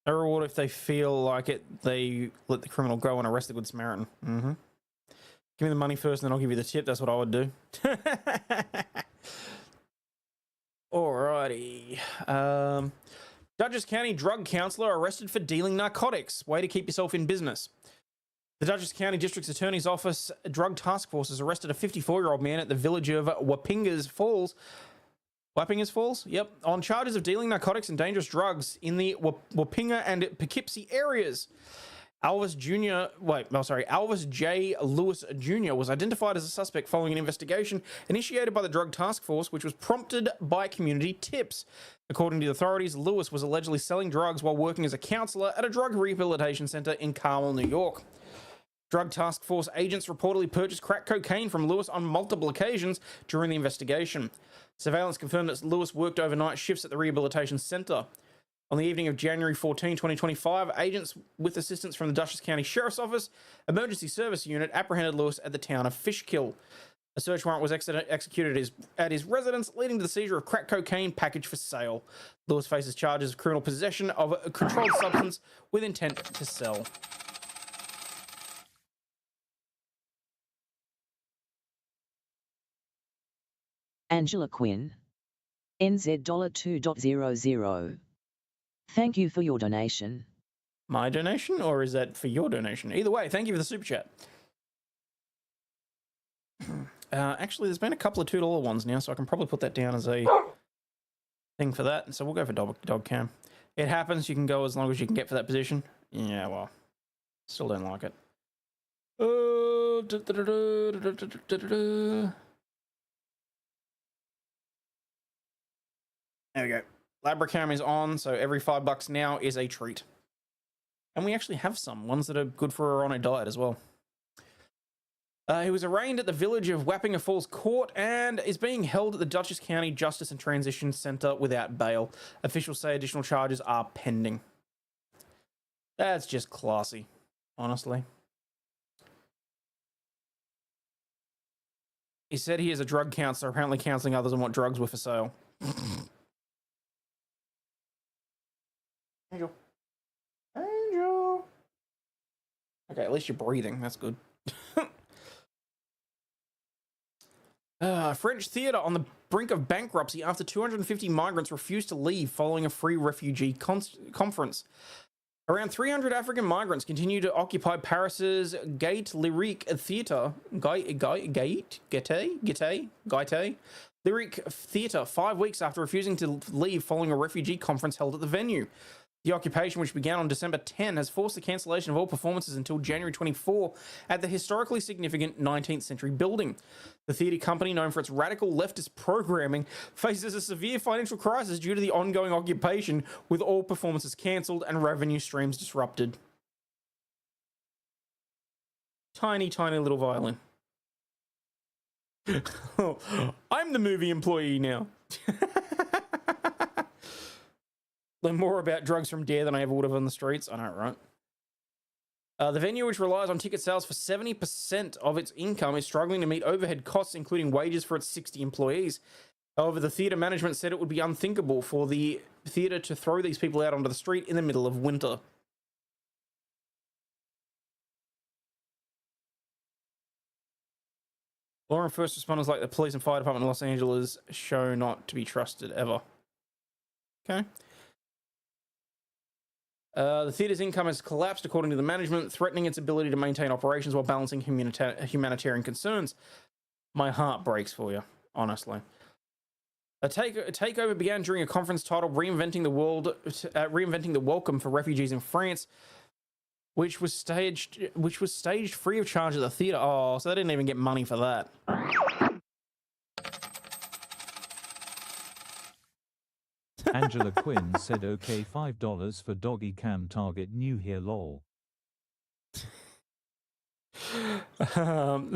A reward if they feel like it, they let the criminal go and arrest the Good Samaritan. Mm-hmm. Give me the money first and then I'll give you the tip. That's what I would do. Alrighty. Dutchess County drug counselor arrested for dealing narcotics. Way to keep yourself in business. The Dutchess County District's Attorney's Office Drug Task Force has arrested a 54-year-old man at the village of Wapingas Falls Wapping his falls? Yep. On charges of dealing narcotics and dangerous drugs in the Wapinga and Poughkeepsie areas. Alvis J. Lewis Jr. was identified as a suspect following an investigation initiated by the Drug Task Force, which was prompted by community tips. According to the authorities, Lewis was allegedly selling drugs while working as a counselor at a drug rehabilitation center in Carmel, New York. Drug Task Force agents reportedly purchased crack cocaine from Lewis on multiple occasions during the investigation. Surveillance confirmed that Lewis worked overnight shifts at the rehabilitation center. On the evening of January 14, 2025, agents with assistance from the Dutchess County Sheriff's Office Emergency Service Unit apprehended Lewis at the town of Fishkill. A search warrant was executed at his residence, leading to the seizure of crack cocaine packaged for sale. Lewis faces charges of criminal possession of a controlled substance with intent to sell. Angela Quinn. NZ $2.00. Thank you for your donation. My donation, or is that for your donation? Either way, thank you for the super chat. Actually, there's been a couple of $2 ones now, so I can probably put that down as a thing for that. So we'll go for dog cam. It happens. You can go as long as you can get for that position. Yeah, well, still don't like it. There we go. Labracam is on, so every $5 now is a treat. And we actually have some ones that are good for on a diet as well. He was arraigned at the village of Wappinga Falls Court and is being held at the Dutchess County Justice and Transition Center without bail. Officials say additional charges are pending. That's just classy, honestly. He said he is a drug counselor, apparently counseling others on what drugs were for sale. Angel. Okay, at least you're breathing. That's good. French theatre on the brink of bankruptcy after 250 migrants refused to leave following a free refugee conference. Around 300 African migrants continue to occupy Paris's Gaite Lyrique Theatre. Gaite Lyrique Theatre 5 weeks after refusing to leave following a refugee conference held at the venue. The occupation, which began on December 10, has forced the cancellation of all performances until January 24 at the historically significant 19th century building. The theatre company, known for its radical leftist programming, faces a severe financial crisis due to the ongoing occupation, with all performances cancelled and revenue streams disrupted. Tiny, tiny little violin. I'm the movie employee now. Learn more about drugs from Dare than I ever would have on the streets. I know, right? The venue, which relies on ticket sales for 70% of its income, is struggling to meet overhead costs, including wages for its 60 employees. However, the theatre management said it would be unthinkable for the theatre to throw these people out onto the street in the middle of winter. Law and first responders like the police and fire department in Los Angeles show not to be trusted ever. Okay. The theatre's income has collapsed, according to the management, threatening its ability to maintain operations while balancing humanitarian concerns. My heart breaks for you, honestly. A takeover began during a conference titled "Reinventing the Welcome for Refugees in France," which was staged free of charge at the theatre. Oh, so they didn't even get money for that. Angela Quinn said, okay, $5 for doggy cam target new here lol.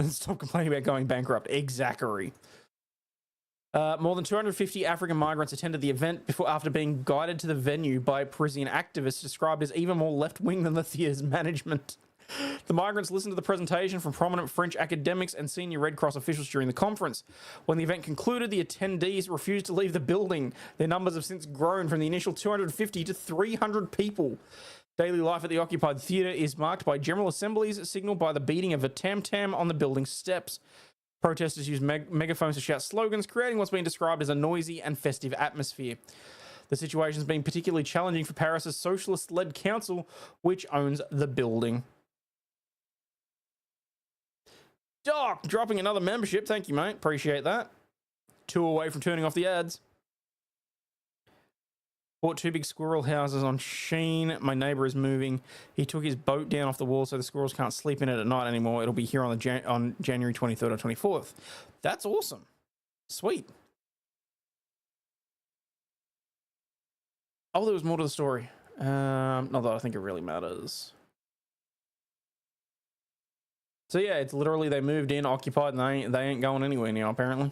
Stop complaining about going bankrupt. Exactly. More than 250 African migrants attended the event after being guided to the venue by Parisian activists described as even more left-wing than the theatre's management. The migrants listened to the presentation from prominent French academics and senior Red Cross officials during the conference. When the event concluded, the attendees refused to leave the building. Their numbers have since grown from the initial 250 to 300 people. Daily life at the occupied theatre is marked by general assemblies signalled by the beating of a tam-tam on the building steps. Protesters use megaphones to shout slogans, creating what's been described as a noisy and festive atmosphere. The situation has been particularly challenging for Paris's socialist-led council, which owns the building. Doc, dropping another membership. Thank you, mate. Appreciate that. 2 away from turning off the ads. Bought 2 big squirrel houses on Sheen. My neighbor is moving. He took his boat down off the wall so the squirrels can't sleep in it at night anymore. It'll be here on on January 23rd or 24th. That's awesome. Sweet. Oh, there was more to the story. Not that I think it really matters. So yeah, it's literally they moved in, occupied, and they ain't going anywhere now, apparently.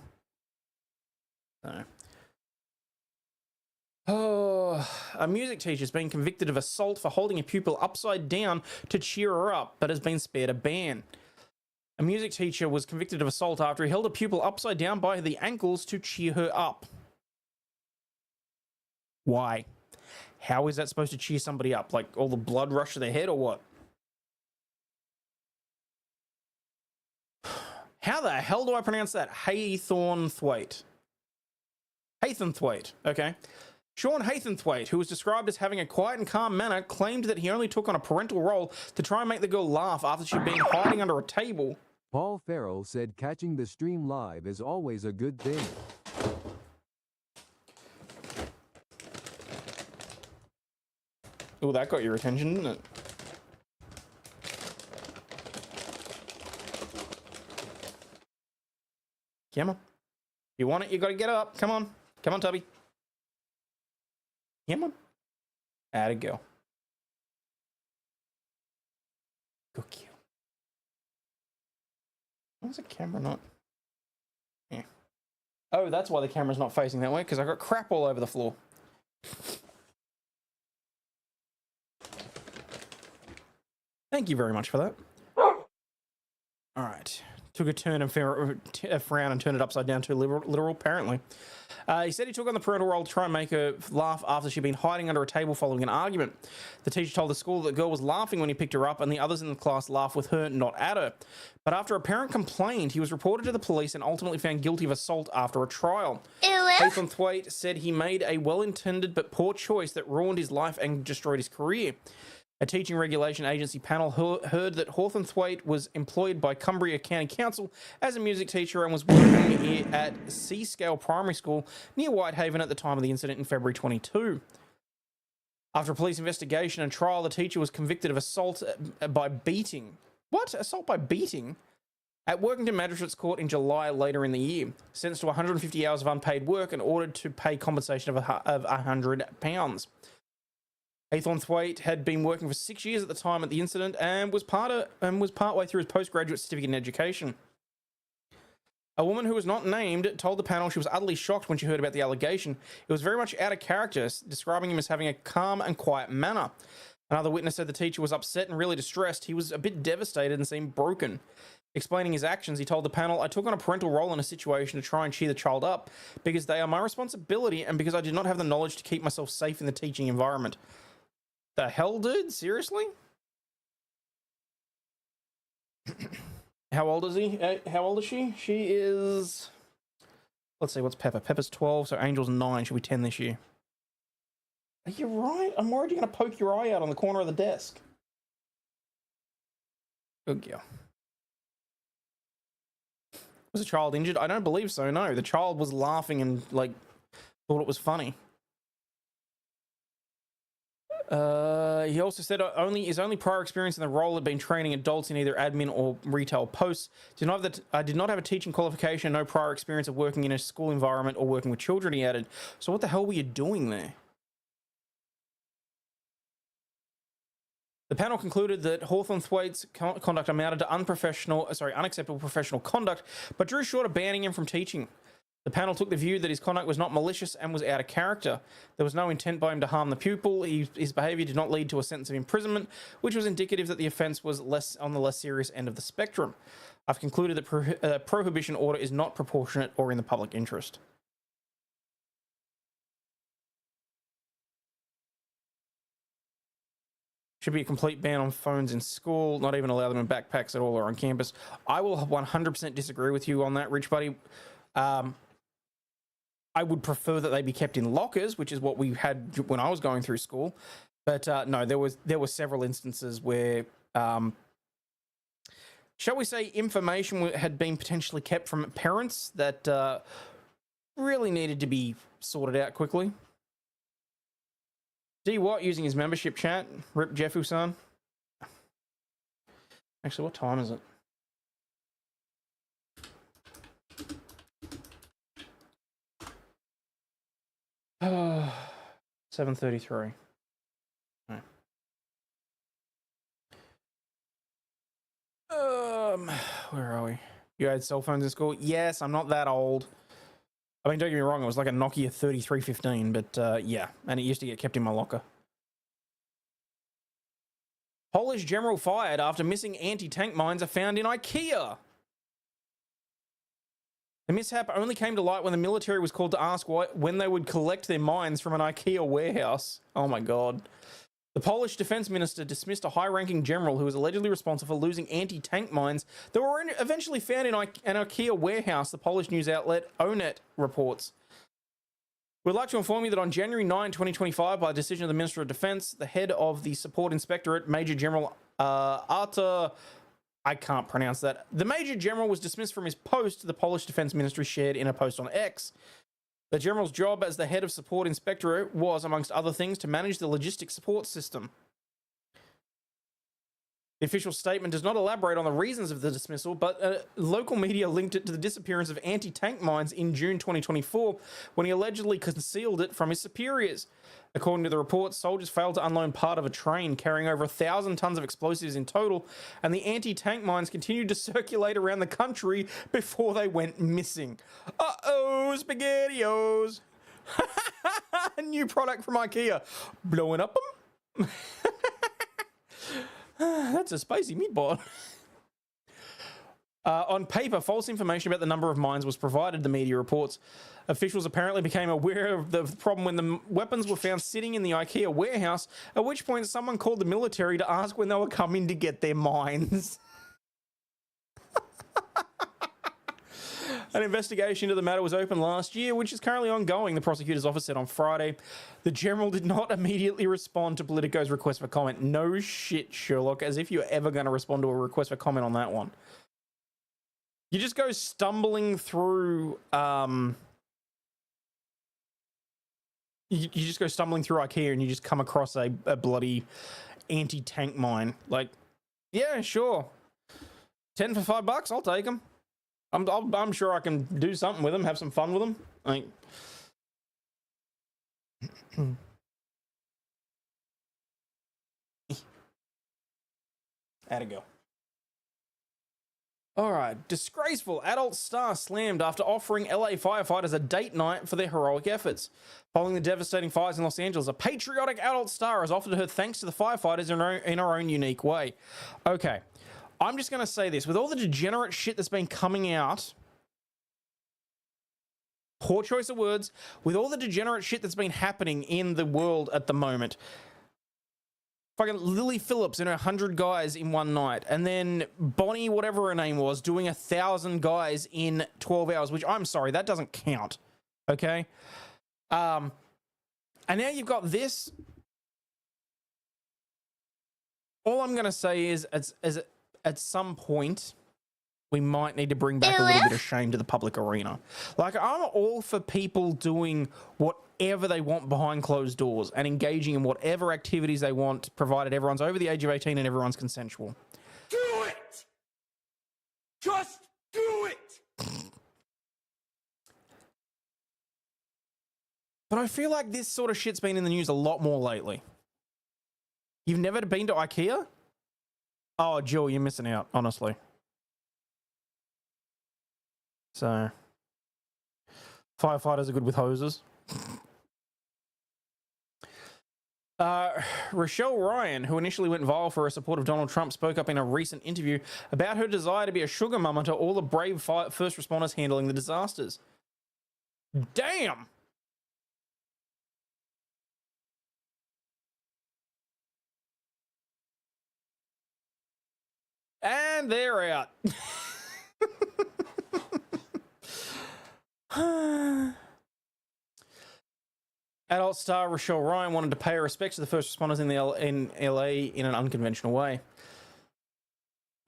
So. Oh, a music teacher's been convicted of assault for holding a pupil upside down to cheer her up, but has been spared a ban. A music teacher was convicted of assault after he held a pupil upside down by the ankles to cheer her up. Why? How is that supposed to cheer somebody up? Like all the blood rush to their head or what? How the hell do I pronounce that? Haythornthwaite. Haythornthwaite, okay. Sean Haythornthwaite, who was described as having a quiet and calm manner, claimed that he only took on a parental role to try and make the girl laugh after she'd been hiding under a table. Paul Farrell said catching the stream live is always a good thing. Oh, that got your attention, didn't it? Come on. If you want it, you got to get up. Come on. Come on, Tubby. Come on. Atta go. Go cute. Why's the camera not? Yeah. Oh, that's why the camera's not facing that way, because I got crap all over the floor. Thank you very much for that. All right. Took a turn and a frown and turned it upside down to literal, apparently. He said he took on the parental role to try and make her laugh after she'd been hiding under a table following an argument. The teacher told the school that the girl was laughing when he picked her up and the others in the class laughed with her, not at her. But after a parent complained, he was reported to the police and ultimately found guilty of assault after a trial. Haythornthwaite said he made a well-intended but poor choice that ruined his life and destroyed his career. A teaching regulation agency panel heard that Haythornthwaite was employed by Cumbria County Council as a music teacher and was working at Seascale Primary School near Whitehaven at the time of the incident in February 22. After a police investigation and trial, the teacher was convicted of assault by beating. What? Assault by beating? At Workington Magistrates Court in July later in the year. Sentenced to 150 hours of unpaid work and ordered to pay compensation of £100. Haythornthwaite had been working for 6 years at the time of the incident and was partway through his postgraduate certificate in education. A woman who was not named told the panel she was utterly shocked when she heard about the allegation. It was very much out of character, describing him as having a calm and quiet manner. Another witness said the teacher was upset and really distressed. He was a bit devastated and seemed broken. Explaining his actions, he told the panel, I took on a parental role in a situation to try and cheer the child up because they are my responsibility and because I did not have the knowledge to keep myself safe in the teaching environment. The hell, dude? Seriously? How old is he? How old is she? She is... Let's see, what's Pepper? Pepper's 12, so Angel's 9. She'll be 10 this year. Are you right? I'm worried you're going to poke your eye out on the corner of the desk. Good girl. Was the child injured? I don't believe so, no. The child was laughing and, like, thought it was funny. He also said his only prior experience in the role had been training adults in either admin or retail posts. I did not have a teaching qualification, no prior experience of working in a school environment or working with children, he added. So what the hell were you doing there? The panel concluded that Haythornthwaite's conduct amounted to unacceptable professional conduct, but drew short of banning him from teaching. The panel took the view that his conduct was not malicious and was out of character. There was no intent by him to harm the pupil. His behaviour did not lead to a sentence of imprisonment, which was indicative that the offence was on the less serious end of the spectrum. I've concluded that a prohibition order is not proportionate or in the public interest. Should be a complete ban on phones in school, not even allow them in backpacks at all or on campus. I will 100% disagree with you on that, Rich Buddy. I would prefer that they be kept in lockers, which is what we had when I was going through school. But no, there were several instances where, shall we say, information had been potentially kept from parents that really needed to be sorted out quickly. D Watt using his membership chat. Rip Jeffusan. Actually, what time is it? Oh, 7:33. Okay. Where are we? You had cell phones in school? Yes, I'm not that old. I mean, don't get me wrong, it was like a Nokia 3315, but yeah, and it used to get kept in my locker. Polish general fired after missing anti-tank mines are found in IKEA. The mishap only came to light when the military was called to ask when they would collect their mines from an IKEA warehouse. Oh my God. The Polish defense minister dismissed a high-ranking general who was allegedly responsible for losing anti-tank mines that were eventually found in an IKEA warehouse, the Polish news outlet Onet reports. We'd like to inform you that on January 9, 2025, by decision of the Minister of Defense, the head of the Support Inspectorate, Major General Artur... I can't pronounce that. The Major General was dismissed from his post, the Polish Defense Ministry shared in a post on X. The General's job as the head of Support Inspectorate was, amongst other things, to manage the logistic support system. The official statement does not elaborate on the reasons of the dismissal, but local media linked it to the disappearance of anti-tank mines in June 2024, when he allegedly concealed it from his superiors. According to the report, soldiers failed to unload part of a train carrying over 1,000 tons of explosives in total, and the anti-tank mines continued to circulate around the country before they went missing. Uh-oh, SpaghettiOs! New product from IKEA. Blowing up them? That's a spicy meatball. On paper, false information about the number of mines was provided, the media reports. Officials apparently became aware of the problem when the weapons were found sitting in the IKEA warehouse, at which point someone called the military to ask when they were coming to get their mines. An investigation into the matter was opened last year, which is currently ongoing, the prosecutor's office said on Friday. The general did not immediately respond to Politico's request for comment. No shit, Sherlock, as if you're ever going to respond to a request for comment on that one. You just go stumbling through, you just go stumbling through IKEA and you just come across a bloody anti-tank mine. Like, yeah, sure. 10 for $5, I'll take them. I'm sure I can do something with them, have some fun with them. Like, how'd it go? All right. Disgraceful. Adult star slammed after offering LA firefighters a date night for their heroic efforts. Following the devastating fires in Los Angeles, a patriotic adult star has offered her thanks to the firefighters in her own unique way. Okay. I'm just going to say this. With all the degenerate shit that's been coming out, poor choice of words, with all the degenerate shit that's been happening in the world at the moment, fucking Lily Phillips and her 100 guys in one night, and then Bonnie, whatever her name was, doing 1,000 guys in 12 hours, which I'm sorry, that doesn't count. Okay? And now you've got this. All I'm going to say is, at some point, we might need to bring back a little bit of shame to the public arena. Like, I'm all for people doing whatever they want behind closed doors and engaging in whatever activities they want, provided everyone's over the age of 18 and everyone's consensual. Do it! Just do it! But I feel like this sort of shit's been in the news a lot more lately. You've never been to IKEA? Oh, Jill, you're missing out, honestly. So, firefighters are good with hoses. Rochelle Ryan, who initially went viral for her support of Donald Trump, spoke up in a recent interview about her desire to be a sugar mama to all the brave first responders handling the disasters. Damn! And they're out. Adult star Rochelle Ryan wanted to pay her respects to the first responders in LA in an unconventional way.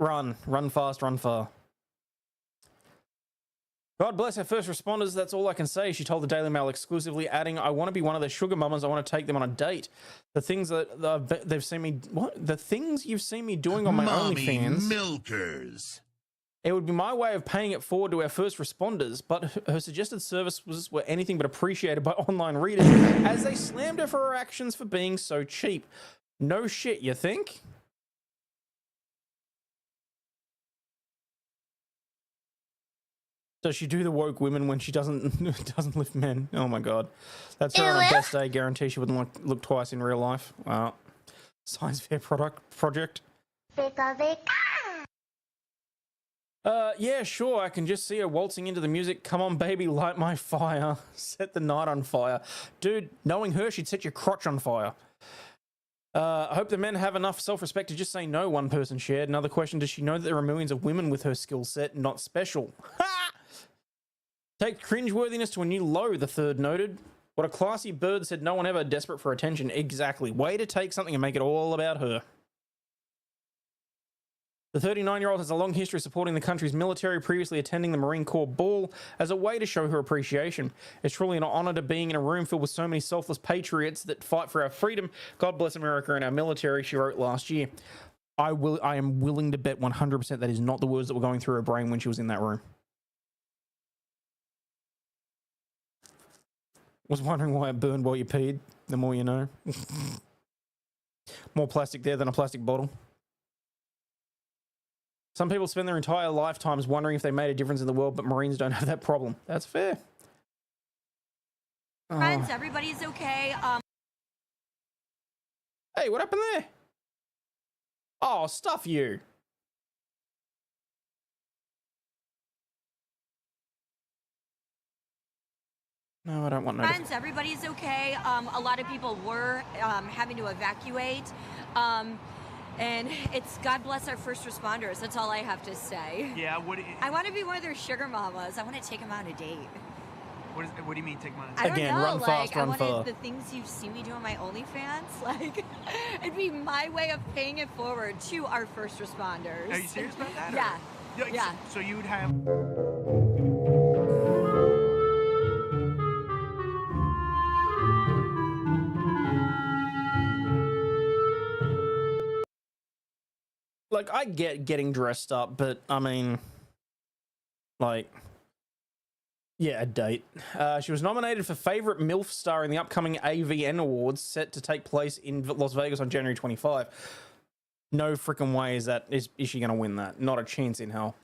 Run fast, run far. God bless our first responders. That's all I can say. She told the Daily Mail exclusively, adding, I want to be one of their sugar mamas. I want to take them on a date. The things that they've seen me... What? The things you've seen me doing on my OnlyFans... milkers. It would be my way of paying it forward to our first responders, but her suggested services were anything but appreciated by online readers as they slammed her for her actions for being so cheap. No shit, you think? Does she do the woke women when she doesn't lift men? Oh my god. That's her on her best day. Guarantee she wouldn't look twice in real life. Wow. Science fair project. Yeah, sure. I can just see her waltzing into the music. Come on, baby, light my fire. Set the night on fire. Dude, knowing her, she'd set your crotch on fire. I hope the men have enough self-respect to just say no, one person shared. Another question, does she know that there are millions of women with her skill set, not special? Take cringeworthiness to a new low, the third noted. What a classy bird said, no one ever desperate for attention. Exactly. Way to take something and make it all about her. The 39-year-old has a long history supporting the country's military, previously attending the Marine Corps ball as a way to show her appreciation. It's truly an honor to being in a room filled with so many selfless patriots that fight for our freedom. God bless America and our military, she wrote last year. I am willing to bet 100% that is not the words that were going through her brain when she was in that room. Was wondering why it burned while you peed. The more you know. More plastic there than a plastic bottle. Some people spend their entire lifetimes wondering if they made a difference in the world, but Marines don't have that problem. That's fair. Friends, everybody's okay. Hey, what happened there? Oh, stuff you. No, I don't want no. Friends, everybody's okay. A lot of people were having to evacuate. And it's God bless our first responders. That's all I have to say. Yeah, I want to be one of their sugar mamas. I want to take them on a date. What do you mean take them on a I date? don't Again, know, run fast, run I far. wanted the things you've seen me do on my OnlyFans. Like, it'd be my way of paying it forward to our first responders. Are you serious about that? Yeah. Yeah. So you would have... Like, I get getting dressed up, but I mean, like, yeah, a date. She was nominated for Favorite MILF Star in the upcoming AVN Awards set to take place in Las Vegas on January 25. No freaking way is she going to win that. Not a chance in hell.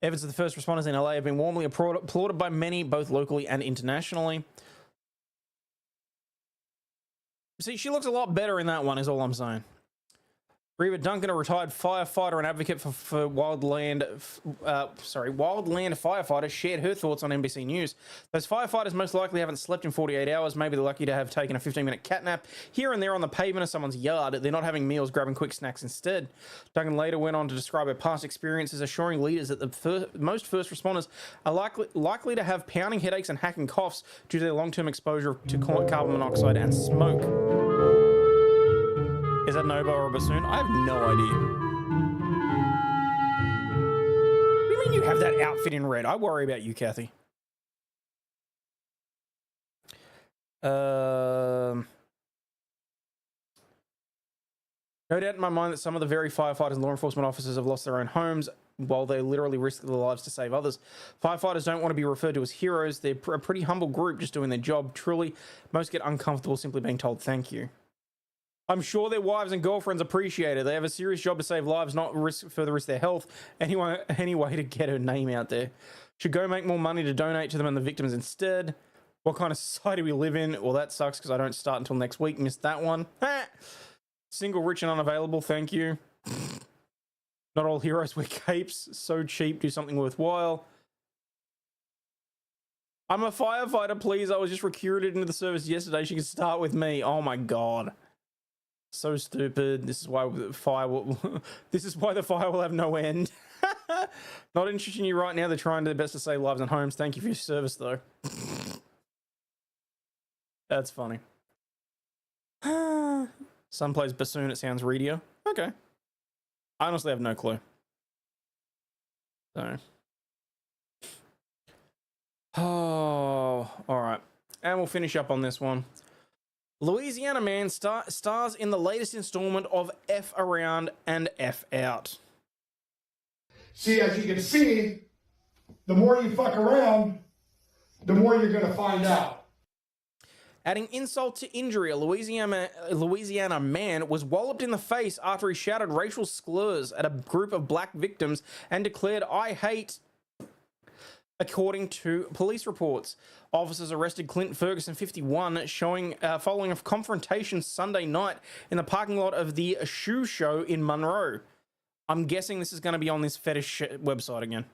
Efforts of the first responders in LA have been warmly applauded by many, both locally and internationally. See, she looks a lot better in that one, is all I'm saying. Reba Duncan, a retired firefighter and advocate for wildland firefighters, shared her thoughts on NBC News. Those firefighters most likely haven't slept in 48 hours. Maybe they're lucky to have taken a 15-minute cat nap here and there on the pavement of someone's yard. They're not having meals, grabbing quick snacks instead. Duncan later went on to describe her past experiences, assuring leaders that most first responders are likely to have pounding headaches and hacking coughs due to their long-term exposure to carbon monoxide and smoke. Is that Nova or a bassoon? I have no idea. What do you mean you have that outfit in red? I worry about you, Kathy. No doubt in my mind that some of the very firefighters and law enforcement officers have lost their own homes while they literally risk their lives to save others. Firefighters don't want to be referred to as heroes. They're a pretty humble group just doing their job. Truly, most get uncomfortable simply being told thank you. I'm sure their wives and girlfriends appreciate it. They have a serious job to save lives, not further risk their health. Any way to get her name out there. Should go make more money to donate to them and the victims instead. What kind of society we live in? Well, that sucks because I don't start until next week. Missed that one. Single, rich, and unavailable. Thank you. Not all heroes wear capes. So cheap. Do something worthwhile. I'm a firefighter, please. I was just recruited into the service yesterday. She can start with me. Oh my god. So stupid. This is why the fire will this is why the fire will have no end. Not interested in you right now. They're trying their best to save lives and homes. Thank you for your service though. That's funny. Son plays bassoon, it sounds readier. Okay. I honestly have no clue. So Oh, all right. And we'll finish up on this one. Louisiana man stars in the latest installment of F Around and F Out. See, as you can see, the more you fuck around, the more you're going to find out. Adding insult to injury, a Louisiana man was walloped in the face after he shouted racial slurs at a group of black victims and declared, "I hate," according to police reports. Officers arrested Clint Ferguson, 51, following a confrontation Sunday night in the parking lot of the Shoe Show in Monroe. I'm guessing this is going to be on this fetish website again.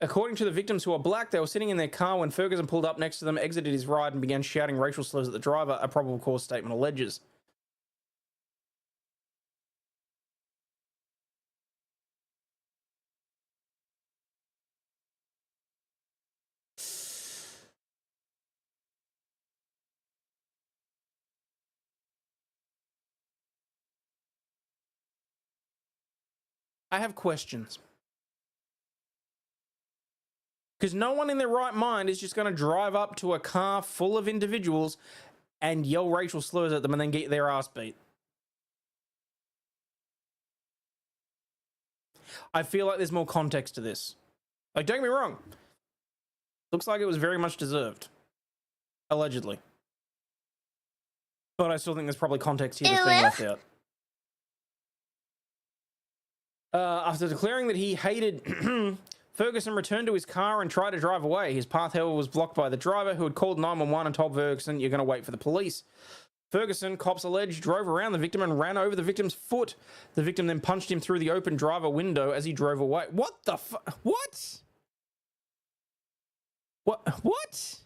According to the victims, who are black, they were sitting in their car when Ferguson pulled up next to them, exited his ride, and began shouting racial slurs at the driver, a probable cause statement alleges. I have questions. Because no one in their right mind is just going to drive up to a car full of individuals and yell racial slurs at them and then get their ass beat. I feel like there's more context to this. Like, don't get me wrong. Looks like it was very much deserved. Allegedly. But I still think there's probably context here that's being left out. After declaring that he hated... Ferguson returned to his car and tried to drive away. His path, however, was blocked by the driver, who had called 911 and told Ferguson, "You're going to wait for the police." Ferguson, cops allege, drove around the victim and ran over the victim's foot. The victim then punched him through the open driver window as he drove away. What the What? What?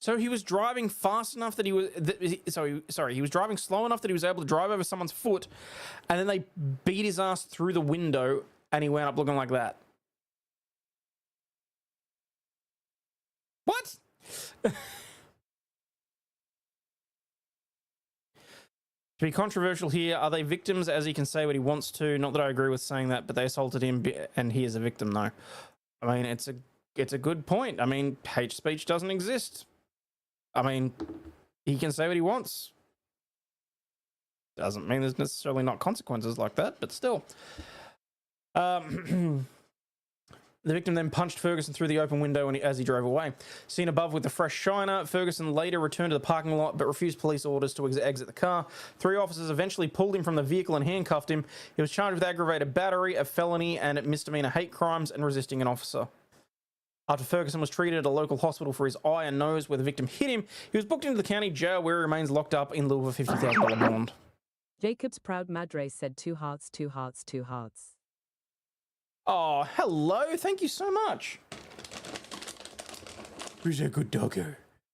So he was driving fast enough that he was... he was driving slow enough that he was able to drive over someone's foot, and then they beat his ass through the window, and he wound up looking like that. What? To be controversial here, are they victims as he can say what he wants to? Not that I agree with saying that, but they assaulted him and he is a victim, though. I mean, it's a good point. I mean, hate speech doesn't exist. I mean, he can say what he wants. Doesn't mean there's necessarily not consequences like that, but still. The victim then punched Ferguson through the open window as he drove away. Seen above with the fresh shiner, Ferguson later returned to the parking lot but refused police orders to exit the car. 3 officers eventually pulled him from the vehicle and handcuffed him. He was charged with aggravated battery, a felony, and misdemeanor hate crimes and resisting an officer. After Ferguson was treated at a local hospital for his eye and nose where the victim hit him, he was booked into the county jail where he remains locked up in lieu of a $50,000 bond. Jacob's proud Madre said 2 hearts, 2 hearts, 2 hearts. Oh, hello. Thank you so much. Who's a good doggo?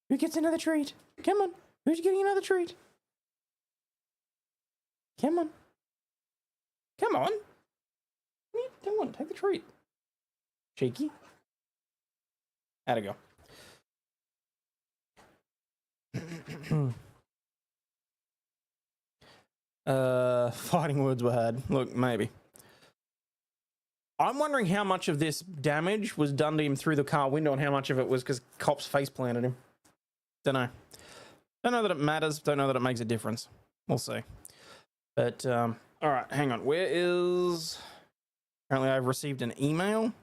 Who gets another treat? Come on. Who's getting another treat? Come on. Come on. Come on, take the treat. Cheeky. How'd it go? Fighting words were had. Look, maybe. I'm wondering how much of this damage was done to him through the car window and how much of it was because cops face planted him. Don't know. Don't know that it matters. Don't know that it makes a difference. We'll see. But, all right, hang on. Where is... Apparently I've received an email.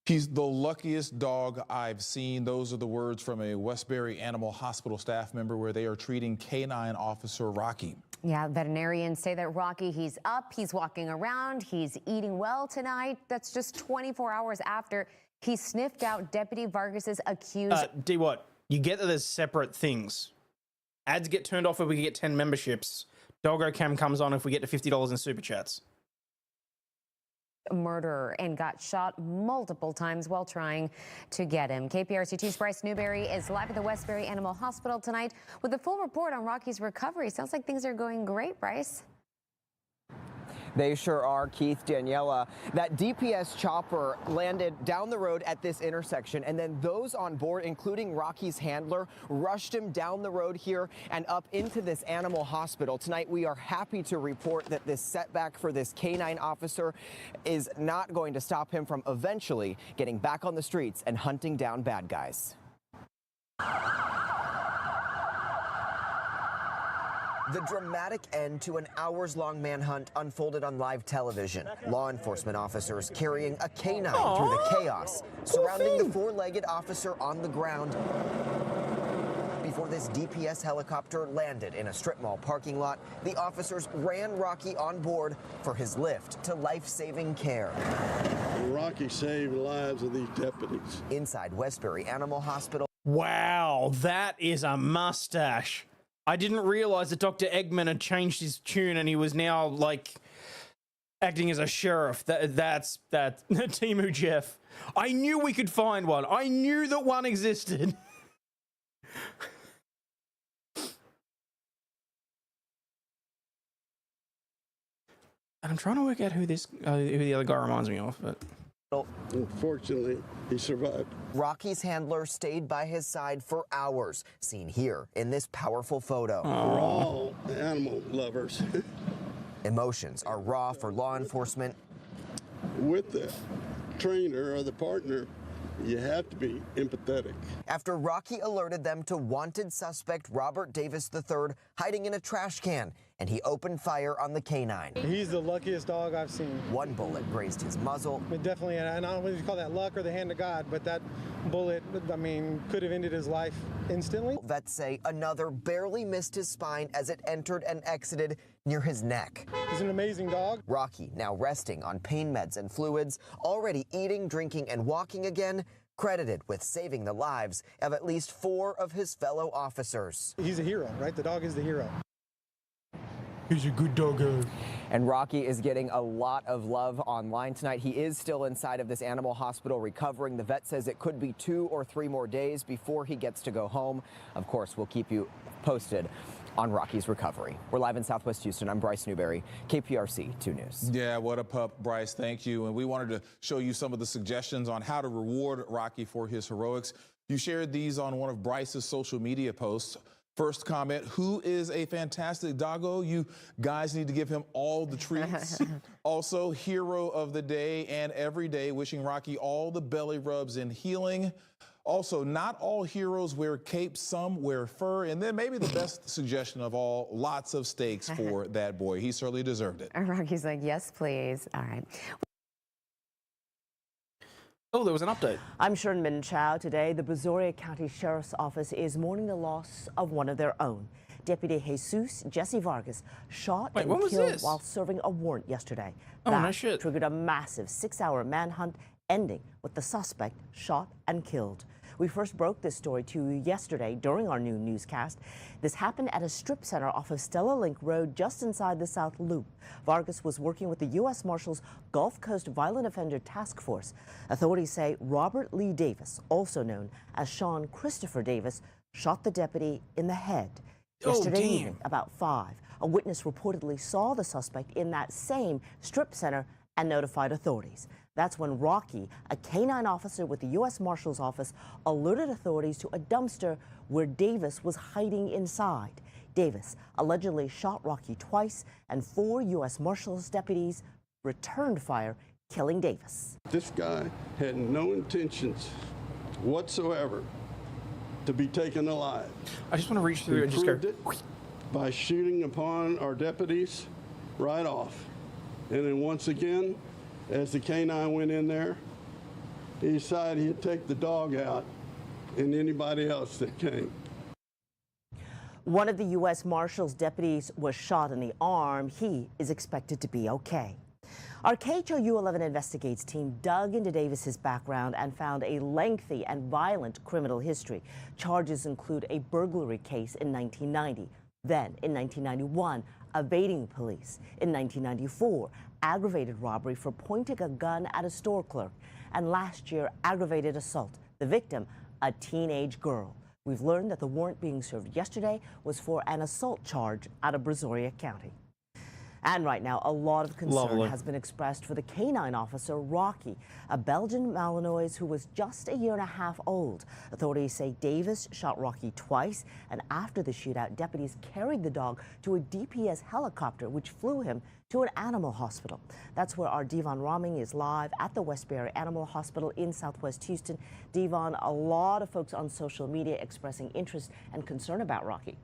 He's the luckiest dog I've seen. Those are the words from a Westbury Animal Hospital staff member where they are treating canine officer Rocky. Yeah, veterinarians say that Rocky, he's up, he's walking around, he's eating well tonight. That's just 24 hours after he sniffed out Deputy Vargas's accused... D what? You get that there's separate things. Ads get turned off if we get 10 memberships. Doggo Cam comes on if we get to $50 in Super Chats. Murderer and got shot multiple times while trying to get him. KPRC2's Bryce Newberry is live at the Westbury Animal Hospital tonight with a full report on Rocky's recovery. Sounds like things are going great, Bryce. They sure are, Keith, Daniela. That DPS chopper landed down the road at this intersection, and then those on board, including Rocky's handler, rushed him down the road here and up into this animal hospital. Tonight, we are happy to report that this setback for this canine officer is not going to stop him from eventually getting back on the streets and hunting down bad guys. The dramatic end to an hours-long manhunt unfolded on live television. Law enforcement officers carrying a canine through the chaos, surrounding the four-legged officer on the ground before this DPS helicopter landed in a strip mall parking lot. The officers ran Rocky on board for his lift to life-saving care. Rocky saved the lives of these deputies. Inside Westbury Animal Hospital. Wow, that is a mustache. I didn't realize that Dr. Eggman had changed his tune and he was now, like, acting as a sheriff. That's Timu Jeff. I knew we could find one. I knew that one existed. And I'm trying to work out who the other guy reminds me of, but... Unfortunately, he survived. Rocky's handler stayed by his side for hours, seen here in this powerful photo. We're all animal lovers. Emotions are raw for law enforcement. With the trainer or the partner, you have to be empathetic. After Rocky alerted them to wanted suspect Robert Davis III hiding in a trash can, and he opened fire on the canine. He's the luckiest dog I've seen. One bullet grazed his muzzle. I mean, definitely, and I don't know if you call that luck or the hand of God, but that bullet, I mean, could have ended his life instantly. Vets say another barely missed his spine as it entered and exited near his neck. He's an amazing dog. Rocky, now resting on pain meds and fluids, already eating, drinking, and walking again, credited with saving the lives of at least 4 of his fellow officers. He's a hero, right? The dog is the hero. He's a good doggo. And Rocky is getting a lot of love online tonight. He is still inside of this animal hospital recovering. The vet says it could be 2 or 3 more days before he gets to go home. Of course, we'll keep you posted on Rocky's recovery. We're live in Southwest Houston. I'm Bryce Newberry, KPRC 2 News. Yeah, what a pup, Bryce. Thank you. And we wanted to show you some of the suggestions on how to reward Rocky for his heroics. You shared these on one of Bryce's social media posts. First comment, who is a fantastic doggo? You guys need to give him all the treats. Also, hero of the day and every day, wishing Rocky all the belly rubs and healing. Also, not all heroes wear capes, some wear fur. And then maybe the best suggestion of all, lots of steaks for that boy. He certainly deserved it. Rocky's like, yes, please. All right. Oh, there was an update. I'm Sharon Min-Chow. Today, the Brazoria County Sheriff's Office is mourning the loss of one of their own. Deputy Jesus Jesse Vargas shot and killed while serving a warrant yesterday. That triggered a massive 6-hour manhunt, ending with the suspect shot and killed. We first broke this story to you yesterday during our new newscast. This happened at a strip center off of Stella Link Road just inside the South Loop. Vargas was working with the U.S. Marshals Gulf Coast Violent Offender Task Force. Authorities say Robert Lee Davis, also known as Sean Christopher Davis, shot the deputy in the head. Yesterday evening, about 5, a witness reportedly saw the suspect in that same strip center and notified authorities. That's when Rocky, a canine officer with the U.S. Marshal's Office, alerted authorities to a dumpster where Davis was hiding inside. Davis allegedly shot Rocky twice, and 4 U.S. Marshal's deputies returned fire, killing Davis. This guy had no intentions whatsoever to be taken alive. I just want to reach through and just go. By shooting upon our deputies right off. And then once again, as the canine went in there, he decided he'd take the dog out and anybody else that came. One of the U.S. Marshal's deputies was shot in the arm. He is expected to be okay. Our KHOU 11 Investigates team dug into Davis's background and found a lengthy and violent criminal history. Charges include a burglary case in 1990. Then, in 1991, evading police. In 1994, aggravated robbery for pointing a gun at a store clerk. And last year, aggravated assault. The victim, a teenage girl. We've learned that the warrant being served yesterday was for an assault charge out of Brazoria County. And right now, a lot of concern Lovely. has been expressed for the canine officer, Rocky, a Belgian Malinois who was just a year and a half old. Authorities say Davis shot Rocky twice, and after the shootout, deputies carried the dog to a DPS helicopter, which flew him to an animal hospital. That's where our Devon Raming is live at the Westbury Animal Hospital in Southwest Houston. Devon, a lot of folks on social media expressing interest and concern about Rocky.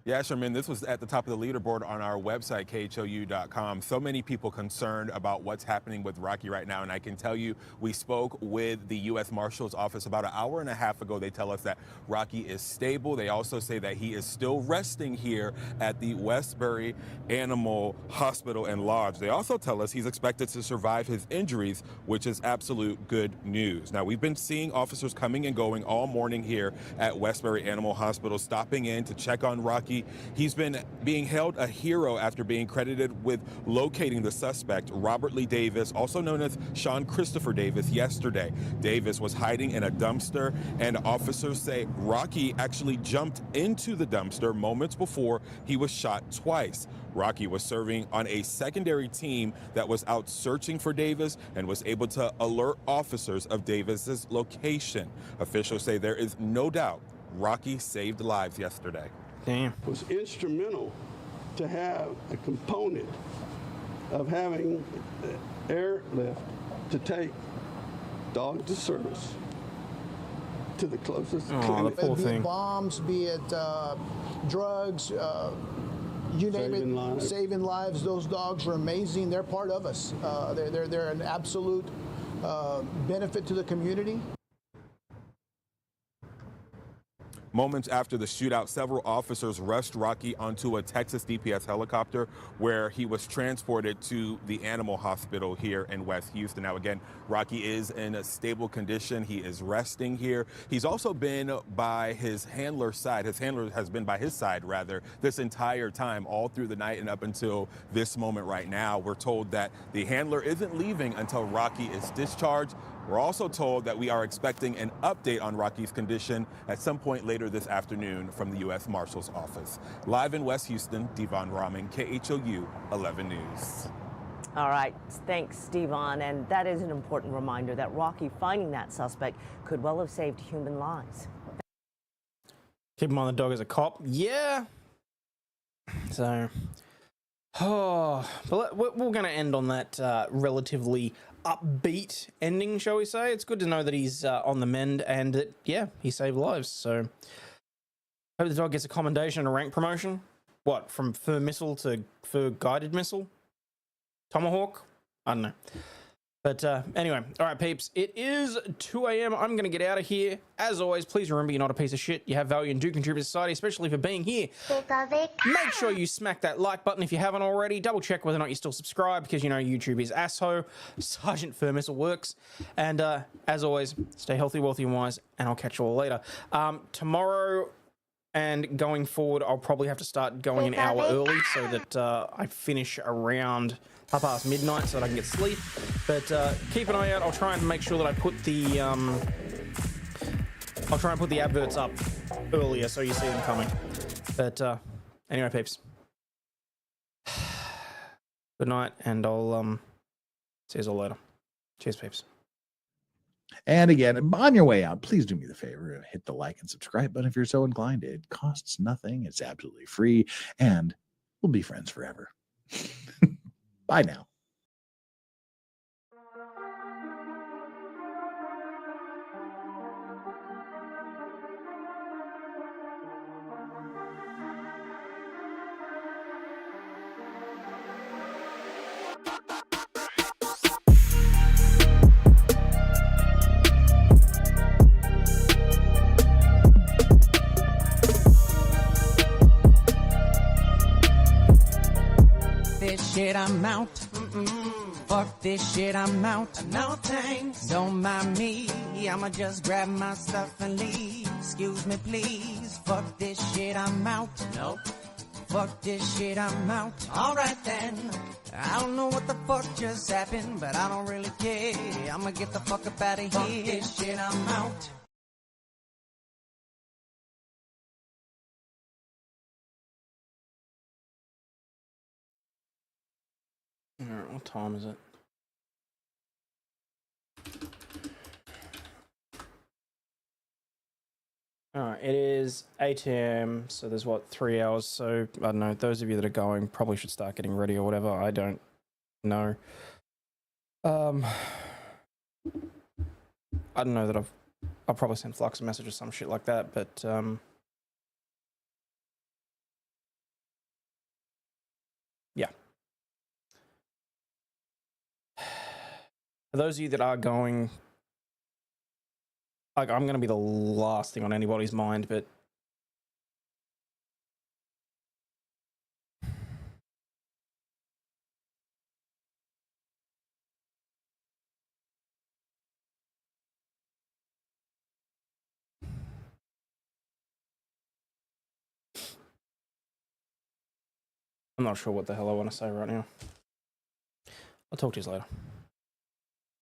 Yeah, Sherman, this was at the top of the leaderboard on our website, khou.com. So many people concerned about what's happening with Rocky right now. And I can tell you, we spoke with the U.S. Marshal's office about an hour and a half ago. They tell us that Rocky is stable. They also say that he is still resting here at the Westbury Animal Hospital and Lodge. They also tell us he's expected to survive his injuries, which is absolute good news. Now, we've been seeing officers coming and going all morning here at Westbury Animal Hospital, stopping in to check on Rocky. He's been being hailed a hero after being credited with locating the suspect, Robert Lee Davis, also known as Sean Christopher Davis, yesterday. Davis was hiding in a dumpster, and officers say Rocky actually jumped into the dumpster moments before he was shot twice. Rocky was serving on a secondary team that was out searching for Davis and was able to alert officers of Davis's location. Officials say there is no doubt Rocky saved lives yesterday. Damn. Was instrumental to have a component of having airlift to take dog to service to the closest clinic. The poor Be thing. it bombs, be it drugs, you name Saving it, lives. saving lives. Those dogs are amazing. They're part of us. They're an absolute benefit to the community. Moments after the shootout, several officers rushed Rocky onto a Texas DPS helicopter where he was transported to the animal hospital here in West Houston. Now, again, Rocky is in a stable condition. He is resting here. He's also been by his handler's side. His handler has been by his side, rather, this entire time, all through the night and up until this moment right now. We're told that the handler isn't leaving until Rocky is discharged. We're also told that we are expecting an update on Rocky's condition at some point later this afternoon from the U.S. Marshal's office. Live in West Houston, Devon Raming, KHOU 11 News. All right, thanks, Devon. And that is an important reminder that Rocky finding that suspect could well have saved human lives. Keep him on the dog as a cop. Yeah. So, but we're going to end on that relatively upbeat ending, shall we say. It's good to know that he's on the mend and that, yeah, he saved lives. So, hope the dog gets a commendation and a rank promotion. What, from fur missile to fur guided missile? Tomahawk? I don't know. But anyway, all right, peeps, it is 2 a.m. I'm going to get out of here. As always, please remember you're not a piece of shit. You have value and do contribute to society, especially for being here. Make sure you smack that like button if you haven't already. Double check whether or not you're still subscribed because, you know, YouTube is asshole. Sergeant Fur Missile works. And as always, stay healthy, wealthy, and wise, and I'll catch you all later. Tomorrow and going forward, I'll probably have to start going an hour early so that I finish around past midnight so that I can get sleep. But keep an eye out. I'll try and make sure that I put the adverts up earlier so you see them coming. But anyway, peeps. Good night, and I'll see you all later. Cheers, peeps. And again, on your way out, please do me the favor, hit the like and subscribe button if you're so inclined. It costs nothing. It's absolutely free, and we'll be friends forever. Bye now. This shit, I'm out. Fuck this shit, I'm out. No thanks. Don't mind me. I'ma just grab my stuff and leave. Excuse me, please. Fuck this shit, I'm out. Nope. Fuck this shit, I'm out. Alright then. I don't know what the fuck just happened, but I don't really care. I'ma get the fuck up out of here. Fuck this shit, I'm out. What time is it? Alright, it is 8 AM, so there's what, 3 hours, so I don't know, those of you that are going probably should start getting ready or whatever, I don't know. I don't know that I'll probably send Flux a message or some shit like that, but yeah. For those of you that are going, like, I'm going to be the last thing on anybody's mind, but I'm not sure what the hell I want to say right now. I'll talk to you later.